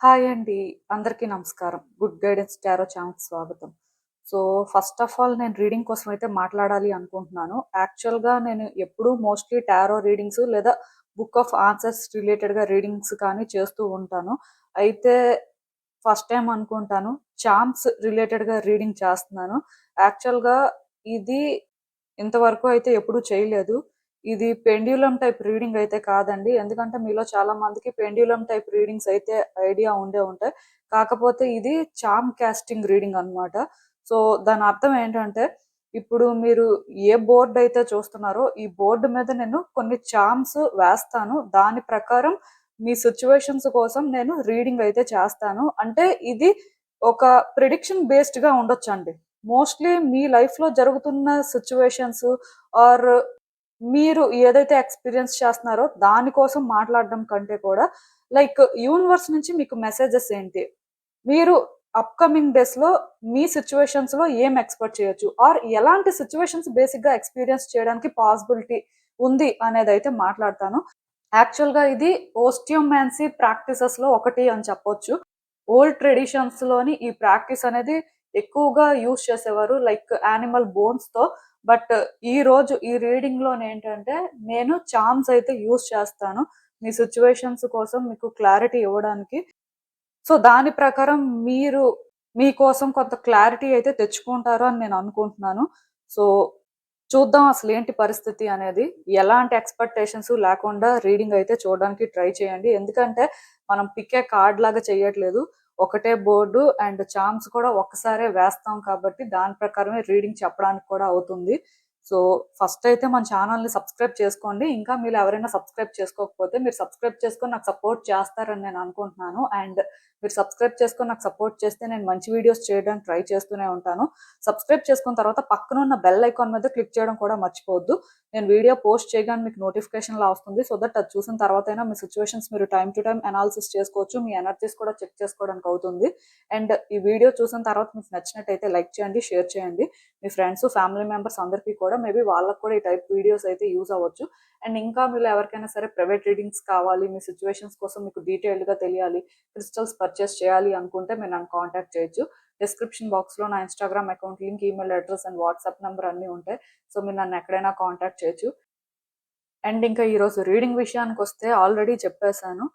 Hi అండి. అందరికీ నమస్కారం. గుడ్ గైడెన్స్ టారో ఛానల్‌కి స్వాగతం. సో, ఫస్ట్ ఆఫ్ ఆల్ నేను రీడింగ్ కోసం అయితే మాట్లాడాలి అనుకుంటున్నాను. యాక్చువల్‌గా నేను ఎప్పుడూ మోస్ట్‌లీ టారో రీడింగ్స్ లేదా బుక్ ఆఫ్ ఆన్సర్స్ రిలేటెడ్‌గా రీడింగ్స్ కానీ చేస్తూ ఉంటాను. అయితే ఫస్ట్ టైమ్ అనుకుంటాను చార్మ్స్ రిలేటెడ్‌గా రీడింగ్ చేస్తున్నాను. యాక్చువల్‌గా ఇది ఇంతవరకు అయితే ఎప్పుడూ చేయలేదు. ఇది పెండ్యులమ్ టైప్ రీడింగ్ అయితే కాదండి. ఎందుకంటే మీలో చాలా మందికి పెండ్యులమ్ టైప్ రీడింగ్స్ అయితే ఐడియా ఉండే ఉంటాయి. కాకపోతే ఇది చార్మ్ కాస్టింగ్ రీడింగ్ అన్నమాట. సో, దాని అర్థం ఏంటంటే, ఇప్పుడు మీరు ఏ బోర్డ్ అయితే చూస్తున్నారో, ఈ బోర్డ్ మీద నేను కొన్ని చార్మ్స్ వేస్తాను. దాని ప్రకారం మీ సిట్యుయేషన్స్ కోసం నేను రీడింగ్ అయితే చేస్తాను. అంటే ఇది ఒక ప్రిడిక్షన్ బేస్డ్‌గా ఉండొచ్చండి. మోస్ట్‌లీ మీ లైఫ్‌లో జరుగుతున్న సిట్యుయేషన్స్ ఆర్ మీరు ఏదైతే ఎక్స్‌పీరియన్స్ చేస్తున్నారో దాని కోసం మాట్లాడడం కంటే కూడా లైక్ యూనివర్స్ నుంచి మీకు మెసేజెస్ ఏంటి? మీరు అప్‌కమింగ్ డేస్‌లో మీ సిట్యుయేషన్స్‌లో ఏం ఎక్స్‌పెక్ట్ చేయొచ్చు? ఆర్ ఎలాంటి సిట్యుయేషన్స్ బేసిక్‌గా ఎక్స్‌పీరియన్స్ చేయడానికి పాసిబిలిటీ ఉంది అనేదైతే మాట్లాడతాను. యాక్చువల్‌గా ఇది ఓస్టియోమాన్సీ ప్రాక్టీసెస్‌లో ఒకటి అని చెప్పొచ్చు. ఓల్డ్ ట్రెడిషన్స్‌లోని ఈ ప్రాక్టీస్ అనేది ఎక్కువగా యూజ్ చేసేవారు. Like animal బోన్స్‌తో. బట్ ఈరోజు ఈ రీడింగ్‌లోనేంటంటే నేను చార్మ్స్ అయితే యూజ్ చేస్తాను. మీ సిట్యుయేషన్స్ కోసం మీకు క్లారిటీ ఇవ్వడానికి. సో, దాని ప్రకారం మీరు మీకోసం కొంత క్లారిటీ అయితే తెచ్చుకుంటారు అని నేను అనుకుంటున్నాను. సో, చూద్దాం అసలేంటి పరిస్థితి అనేది. ఎలాంటి ఎక్స్‌పెక్టేషన్స్ లేకుండా రీడింగ్ అయితే చూడడానికి ట్రై చేయండి. ఎందుకంటే మనం పిక్ ఏ కార్డ్ లాగా చేయట్లేదు. ఒకటే బోర్డు అండ్ చార్మ్స్ కూడా ఒక్కసారే వేస్తాం కాబట్టి దాని ప్రకారమే రీడింగ్ చెప్పడానికి కూడా అవుతుంది. సో, ఫస్ట్ అయితే మన ఛానెల్‌ని సబ్స్క్రైబ్ చేసుకోండి. ఇంకా మీరు ఎవరైనా సబ్స్క్రైబ్ చేసుకోకపోతే మీరు సబ్స్క్రైబ్ చేసుకొని నాకు సపోర్ట్ చేస్తారని నేను అనుకుంటున్నాను. అండ్ మీరు సబ్స్క్రైబ్ చేసుకొని నాకు సపోర్ట్ చేస్తే నేను మంచి వీడియోస్ చేయడానికి ట్రై చేస్తూనే ఉంటాను. సబ్స్క్రైబ్ చేసుకున్న తర్వాత పక్కనున్న బెల్ ఐకాన్ మీద క్లిక్ చేయడం కూడా మర్చిపోవద్దు. నేను వీడియో పోస్ట్ చేయగానే మీకు నోటిఫికేషన్‌లా వస్తుంది. సో దట్ అది చూసిన తర్వాతైనా మీ సిట్యుయేషన్స్ మీరు టైమ్ టు టైమ్ అనాలిసిస్ చేసుకోవచ్చు. మీ ఎనర్జీస్ కూడా చెక్ చేసుకోవడానికి అవుతుంది. అండ్ ఈ వీడియో చూసిన తర్వాత మీకు నచ్చినట్టయితే లైక్ చేయండి, షేర్ చేయండి. మీ ఫ్రెండ్స్, ఫ్యామిలీ మెంబర్స్ అందరికీ కూడా మేబీ వాళ్ళకి కూడా ఈ టైప్ వీడియోస్ అయితే యూజ్ అవ్వచ్చు. అండ్ ఇంకా మీలో ఎవరికైనా సరే ప్రైవేట్ రీడింగ్స్ కావాలి, మీ సిట్యుయేషన్స్ కోసం మీకు డీటెయిల్డ్‌గా తెలియాలి, క్రిస్టల్స్ పర్చేస్ చేయాలి అనుకుంటే మీరు నన్ను కాంటాక్ట్ చేయొచ్చు. డిస్క్రిప్షన్ బాక్స్‌లో నా Instagram account link, email address and WhatsApp number అన్నీ ఉంటాయి. సో, మీరు నన్ను ఎక్కడైనా కాంటాక్ట్ చేయొచ్చు. అండ్ ఇంకా ఈరోజు రీడింగ్ విషయానికొస్తే ఆల్రెడీ చెప్పేసాను.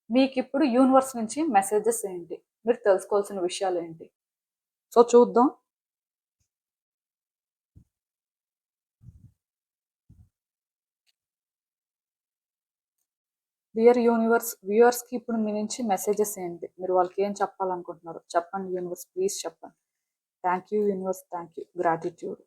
మీకిప్పుడు యూనివర్స్ నుంచి మెసేజెస్ ఏంటి? మీరు తెలుసుకోవాల్సిన విషయాలేంటి? సో, చూద్దాం. డియర్ యూనివర్స్, వ్యూవర్స్‌కి ఇప్పుడు మీ నుంచి మెసేజెస్ ఏంటి? మీరు వాళ్ళకి ఏం చెప్పాలనుకుంటున్నారు? చెప్పండి యూనివర్స్, ప్లీజ్ చెప్పండి. Thank you universe, thank you. Gratitude.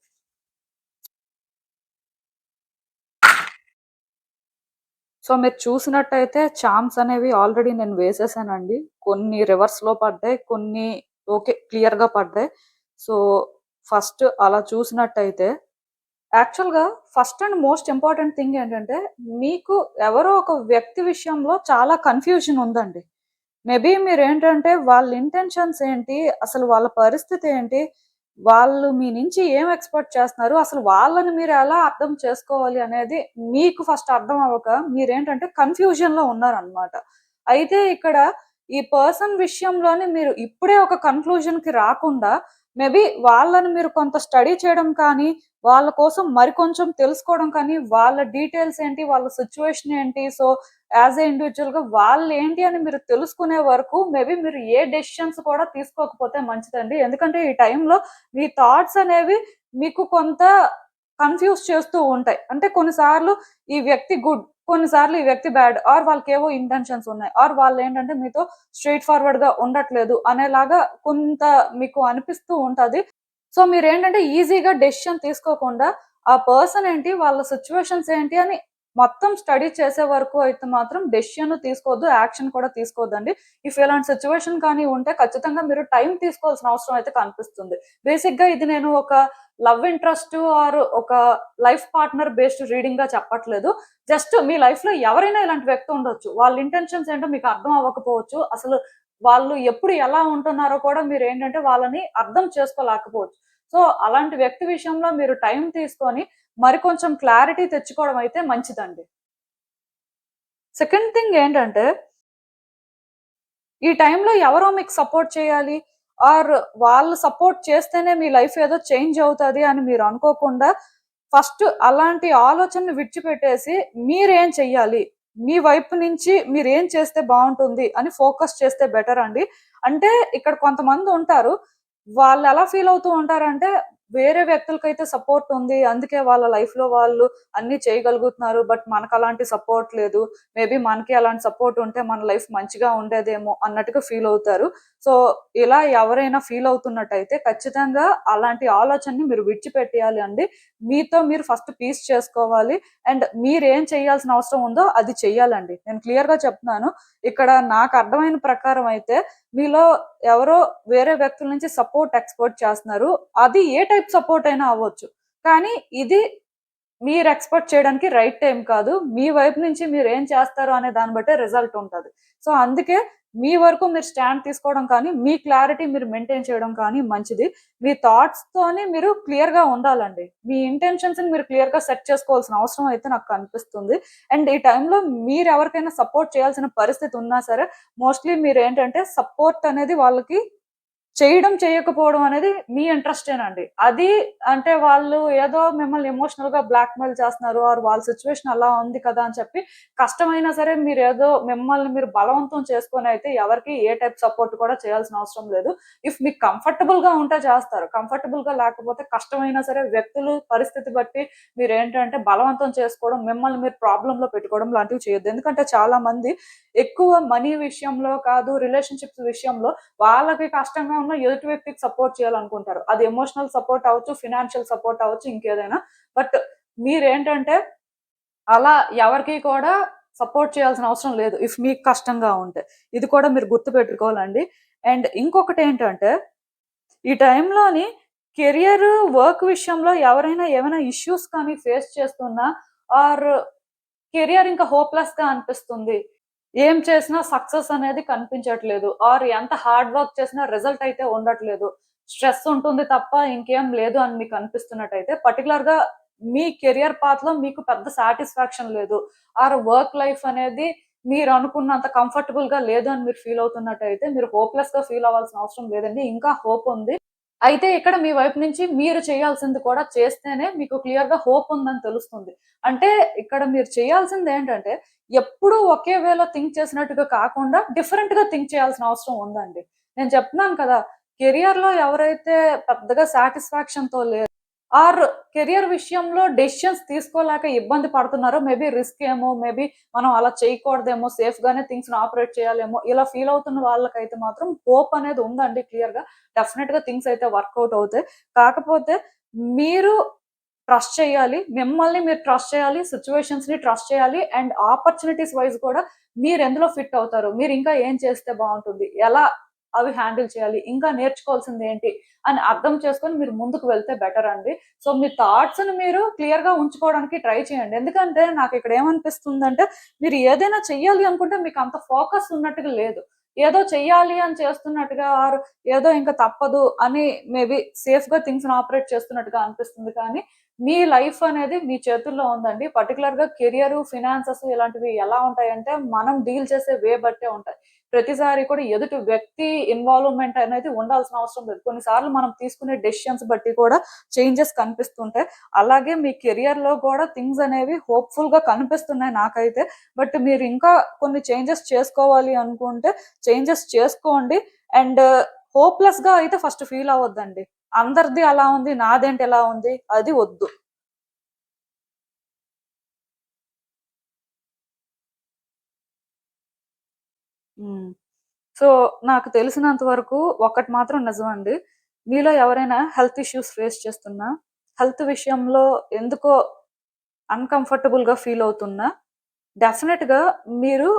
So, మీరు చూసినట్టయితే చార్మ్స్ అనేవి ఆల్రెడీ నేను వేసేసానండి. కొన్ని రివర్స్‌లో పడ్డాయి. కొన్ని ఓకే. క్లియర్‌గా పడ్డాయి. సో, ఫస్ట్ అలా చూసినట్టయితే యాక్చువల్‌గా first and most important thing ఏంటంటే, మీకు ఎవరో ఒక వ్యక్తి విషయంలో చాలా కన్‌ఫ్యూజన్ ఉందండి. మేబీ మీరేంటంటే వాళ్ళ ఇంటెన్షన్స్ ఏంటి? అసలు వాళ్ళ పరిస్థితి ఏంటి? వాళ్ళు మీ నుంచి ఏం ఎక్స్‌పెక్ట్ చేస్తున్నారు? అసలు వాళ్ళని మీరు ఎలా అర్థం చేసుకోవాలి అనేది మీకు ఫస్ట్ అర్థం అవ్వక మీరేంటంటే కన్‌ఫ్యూజన్‌లో ఉన్నారనమాట. అయితే ఇక్కడ ఈ పర్సన్ విషయంలోనే మీరు ఇప్పుడే ఒక కన్క్లూజన్‌కి రాకుండా మేబీ వాళ్ళని మీరు కొంత స్టడీ చేయడం కానీ, వాళ్ళ కోసం మరికొంచెం తెలుసుకోవడం కానీ, వాళ్ళ డీటెయిల్స్ ఏంటి? వాళ్ళ సిట్యుయేషన్ ఏంటి? సో యాజ్ ఎ ఇండివిడ్యువల్‌గా వాళ్ళేంటి అని మీరు తెలుసుకునే వరకు మేబీ మీరు ఏ డెసిషన్స్ కూడా తీసుకోకపోతే మంచిదండి. ఎందుకంటే ఈ టైంలో మీ థాట్స్ అనేవి మీకు కొంత కన్‌ఫ్యూజ్ చేస్తూ ఉంటాయి. అంటే కొన్నిసార్లు ఈ వ్యక్తి గుడ్, కొన్నిసార్లు ఈ వ్యక్తి బ్యాడ్ ఆర్ వాళ్ళకేవో ఇంటెన్షన్స్ ఉన్నాయి. ఆర్ వాళ్ళేంటంటే మీతో స్ట్రెయిట్ ఫార్వర్డ్‌గా ఉండట్లేదు అనేలాగా కొంత మీకు అనిపిస్తూ ఉంటది. సో మీరేంటంటే ఈజీగా డెసిషన్ తీసుకోకుండా, ఆ పర్సన్ ఏంటి, వాళ్ళ సిట్యుయేషన్స్ ఏంటి అని మొత్తం స్టడీ చేసే వరకు అయితే మాత్రం డెసిషన్ తీసుకోవద్దు. యాక్షన్ కూడా తీసుకోవద్దండి. ఇఫ్ ఇలాంటి సిట్యుయేషన్ కానీ ఉంటే ఖచ్చితంగా మీరు టైం తీసుకోవాల్సిన అవసరం అయితే కనిపిస్తుంది. బేసిక్‌గా ఇది నేను ఒక లవ్ ఇంట్రెస్ట్ ఆర్ ఒక లైఫ్ పార్ట్నర్ బేస్డ్ రీడింగ్‌గా చెప్పట్లేదు. జస్ట్ మీ లైఫ్‌లో ఎవరైనా ఇలాంటి వ్యక్తి ఉండొచ్చు. వాళ్ళ ఇంటెన్షన్స్ ఏంటో మీకు అర్థం అవ్వకపోవచ్చు. అసలు వాళ్ళు ఎప్పుడు ఎలా ఉంటున్నారో కూడా మీరేంటంటే వాళ్ళని అర్థం చేసుకోలేకపోవచ్చు. సో, అలాంటి వ్యక్తి విషయంలో మీరు టైం తీసుకొని మరికొంచెం క్లారిటీ తెచ్చుకోవడం అయితే మంచిదండి. సెకండ్ థింగ్ ఏంటంటే ఈ టైంలో ఎవరో మీకు సపోర్ట్ చేయాలి ఆర్ వాళ్ళు సపోర్ట్ చేస్తేనే మీ లైఫ్ ఏదో చేంజ్ అవుతది అని మీరు అనుకోకుండా ఫస్ట్ అలాంటి ఆలోచనను విడిచిపెట్టేసి మీరేం చెయ్యాలి? మీ వైపు నుంచి మీరేం చేస్తే బావుంటుంది అని ఫోకస్ చేస్తే బెటర్ అండి. అంటే ఇక్కడ కొంతమంది ఉంటారు. వాళ్ళెలా ఫీల్ అవుతూ ఉంటారంటే వేరే వ్యక్తులకైతే సపోర్ట్ ఉంది. అందుకే వాళ్ళ లైఫ్‌లో వాళ్ళు అన్నీ చేయగలుగుతున్నారు. బట్ మనకలాంటి సపోర్ట్ లేదు. మేబీ మనకి అలాంటి సపోర్ట్ ఉంటే మన లైఫ్ మంచిగా ఉండేదేమో అన్నట్టుగా ఫీల్ అవుతారు. సో, ఇలా ఎవరైనా ఫీల్ అవుతున్నట్టయితే ఖచ్చితంగా అలాంటి ఆలోచనని మీరు విడిచిపెట్టేయాలి అండి. మీతో మీరు ఫస్ట్ పీస్ చేసుకోవాలి. అండ్ మీరేం చేయాల్సిన అవసరం ఉందో అది చెయ్యాలండి. నేను క్లియర్‌గా చెప్తున్నాను. ఇక్కడ నాకు అర్థమైన ప్రకారం అయితే మీలో ఎవరో వేరే వ్యక్తుల నుంచి సపోర్ట్ ఎక్స్‌పెక్ట్ చేస్తున్నారు. అది ఏ టైప్ సపోర్ట్ అయినా అవ్వచ్చు. కానీ ఇది మీరు ఎక్స్‌పెక్ట్ చేయడానికి రైట్ టైమ్ కాదు. మీ వైపు నుంచి మీరేం చేస్తారు అనే దాన్ని బట్టే రిజల్ట్ ఉంటది. సో, అందుకే మీ వరకు మీరు స్టాండ్ తీసుకోవడం కానీ, మీ క్లారిటీ మీరు మెయింటైన్ చేయడం కానీ మంచిది. మీ థాట్స్‌తోని మీరు క్లియర్‌గా ఉండాలండి. మీ ఇంటెన్షన్స్‌ని మీరు క్లియర్‌గా సెట్ చేసుకోవాల్సిన అవసరం అయితే నాకు కనిపిస్తుంది. అండ్ ఈ టైంలో మీరెవరికైనా సపోర్ట్ చేయాల్సిన పరిస్థితి ఉన్నా సరే, మోస్ట్‌లీ మీరేంటంటే సపోర్ట్ అనేది వాళ్ళకి చేయడం, చేయకపోవడం అనేది మీ ఇంట్రెస్టేనండి. అది అంటే వాళ్ళు ఏదో మిమ్మల్ని ఎమోషనల్‌గా బ్లాక్‌మెయిల్ చేస్తున్నారు ఆర్ వాళ్ళ సిట్యుయేషన్ అలా ఉంది కదా! అని చెప్పి కష్టమైనా సరే మీరేదో మిమ్మల్ని మీరు బలవంతం చేసుకొనైతే ఎవరికీ ఏ టైప్ సపోర్ట్ కూడా చేయాల్సిన అవసరం లేదు. ఇఫ్ మీకు కంఫర్టబుల్‌గా ఉంటే చేస్తారు. కంఫర్టబుల్‌గా లేకపోతే కష్టమైనా సరే వ్యక్తులు, పరిస్థితి బట్టి మీరేంటంటే బలవంతం చేసుకోవడం, మిమ్మల్ని మీరు ప్రాబ్లమ్‌లో పెట్టుకోవడం లాంటివి చేయొద్దు. ఎందుకంటే చాలా మంది ఎక్కువ మనీ విషయంలో కాదు, రిలేషన్‌షిప్స్ విషయంలో వాళ్ళకి కష్టంగా ఉన్న ఎదుటి వ్యక్తికి సపోర్ట్ చేయాలనుకుంటారు. అది ఎమోషనల్ సపోర్ట్ అవ్వచ్చు, ఫినాన్షియల్ సపోర్ట్ అవ్వచ్చు, ఇంకేదైనా. బట్ మీరేంటంటే అలా ఎవరికీ కూడా సపోర్ట్ చేయాల్సిన అవసరం లేదు. ఇఫ్ మీకు కష్టంగా ఉంటే. ఇది కూడా మీరు గుర్తుపెట్టుకోవాలండి. అండ్ ఇంకొకటేంటంటే ఈ టైంలోని కెరియర్, వర్క్ విషయంలో ఎవరైనా ఏమైనా ఇష్యూస్ కానీ ఫేస్ చేస్తున్నా ఆర్ కెరియర్ ఇంకా హోప్‌లెస్‌గా అనిపిస్తుంది. ఏం చేసినా సక్సెస్ అనేది కనిపించట్లేదు. ఆర్ ఎంత హార్డ్ వర్క్ చేసినా రిజల్ట్ అయితే ఉండట్లేదు. స్ట్రెస్ ఉంటుంది తప్ప ఇంకేం లేదు అని మీకు అనిపిస్తున్నట్టయితే పర్టిక్యులర్‌గా మీ కెరియర్ పాత్‌లో మీకు పెద్ద సాటిస్ఫాక్షన్ లేదు. ఆర్ వర్క్ లైఫ్ అనేది మీరనుకున్నంత కంఫర్టబుల్‌గా లేదు అని మీరు ఫీల్ అవుతున్నట్టయితే మీరు హోప్‌లెస్‌గా ఫీల్ అవ్వాల్సిన అవసరం లేదండి. ఇంకా హోప్ ఉంది. అయితే ఇక్కడ మీ వైపు నుంచి మీరు చేయాల్సింది కూడా చేస్తేనే మీకు క్లియర్‌గా హోప్ ఉందని తెలుస్తుంది. అంటే ఇక్కడ మీరు చేయాల్సిందేంటంటే ఎప్పుడూ ఒకే వేలో థింక్ చేసినట్టుగా కాకుండా డిఫరెంట్‌గా థింక్ చేయాల్సిన అవసరం ఉందండి. నేను చెప్తున్నాను కదా! కెరియర్‌లో ఎవరైతే పెద్దగా సాటిస్ఫాక్షన్‌తో లేరో ఆర్ కెరియర్ విషయంలో డెసిషన్స్ తీసుకోలేక ఇబ్బంది పడుతున్నారో మేబీ రిస్క్ ఏమో, మేబీ మనం అలా చేయకూడదేమో, సేఫ్‌గానే థింగ్స్‌ని ఆపరేట్ చేయాలేమో, ఇలా ఫీల్ అవుతున్న వాళ్ళకైతే మాత్రం హోప్ అనేది ఉందండి క్లియర్‌గా. డెఫినిట్‌గా థింగ్స్ అయితే వర్కౌట్ అవుతాయి. కాకపోతే మీరు ట్రస్ట్ చేయాలి. మిమ్మల్ని మీరు ట్రస్ట్ చేయాలి. సిట్యుయేషన్స్‌ని ట్రస్ట్ చేయాలి. అండ్ ఆపర్చునిటీస్ వైస్ కూడా మీరెందులో ఫిట్ అవుతారు? మీరింకా ఏం చేస్తే బావుంటుంది? ఎలా అవి హ్యాండిల్ చేయాలి? ఇంకా నేర్చుకోవాల్సిందేంటి? అని అర్థం చేసుకొని మీరు ముందుకు వెళ్తే బెటర్ అండి. సో, మీ థాట్స్‌ని మీరు క్లియర్‌గా ఉంచుకోవడానికి ట్రై చేయండి. ఎందుకంటే నాకిక్కడ ఏమనిపిస్తుందంటే మీరు ఏదైనా చెయ్యాలి అనుకుంటే మీకంత ఫోకస్ ఉన్నట్టుగా లేదు. ఏదో చెయ్యాలి అని చేస్తున్నట్టుగా ఆర్ ఏదో ఇంక తప్పదు అని మేబీ సేఫ్‌గా థింగ్స్‌ని ఆపరేట్ చేస్తున్నట్టుగా అనిపిస్తుంది కానీ మీ లైఫ్ అనేది మీ చేతుల్లో ఉందండి. పర్టిక్యులర్‌గా కెరియరు, ఫినాన్సెస్ ఇలాంటివి ఎలా ఉంటాయంటే, మనం డీల్ చేసే వే బట్టే ఉంటాయి. ప్రతిసారి కూడా ఎదుటి వ్యక్తి ఇన్వాల్వ్‌మెంట్ అనేది ఉండాల్సిన అవసరం లేదు. కొన్నిసార్లు మనం తీసుకునే డెసిషన్స్ బట్టి కూడా చేంజెస్ కనిపిస్తుంటాయి. అలాగే మీ కెరియర్‌లో కూడా థింగ్స్ అనేవి హోప్‌ఫుల్‌గా కనిపిస్తున్నాయి నాకైతే. బట్ మీరు ఇంకా కొన్ని చేంజెస్ చేసుకోవాలి అనుకుంటే చేంజెస్ చేసుకోండి. అండ్ హోప్‌లెస్‌గా అయితే ఫస్ట్ ఫీల్ అవ్వద్దండి. అందరిది అలా ఉంది. నాదేంటి ఇలా ఉంది? అది వద్దు. హ్మ్. సో, నాకు తెలిసినంత వరకు ఒకటి మాత్రం నిజమండి. మీలో ఎవరైనా హెల్త్ ఇష్యూస్ ఫేస్ చేస్తున్నా, హెల్త్ విషయంలో ఎందుకో అన్‌కంఫర్టబుల్‌గా ఫీల్ అవుతున్నా, డెఫినెట్‌గా మీరు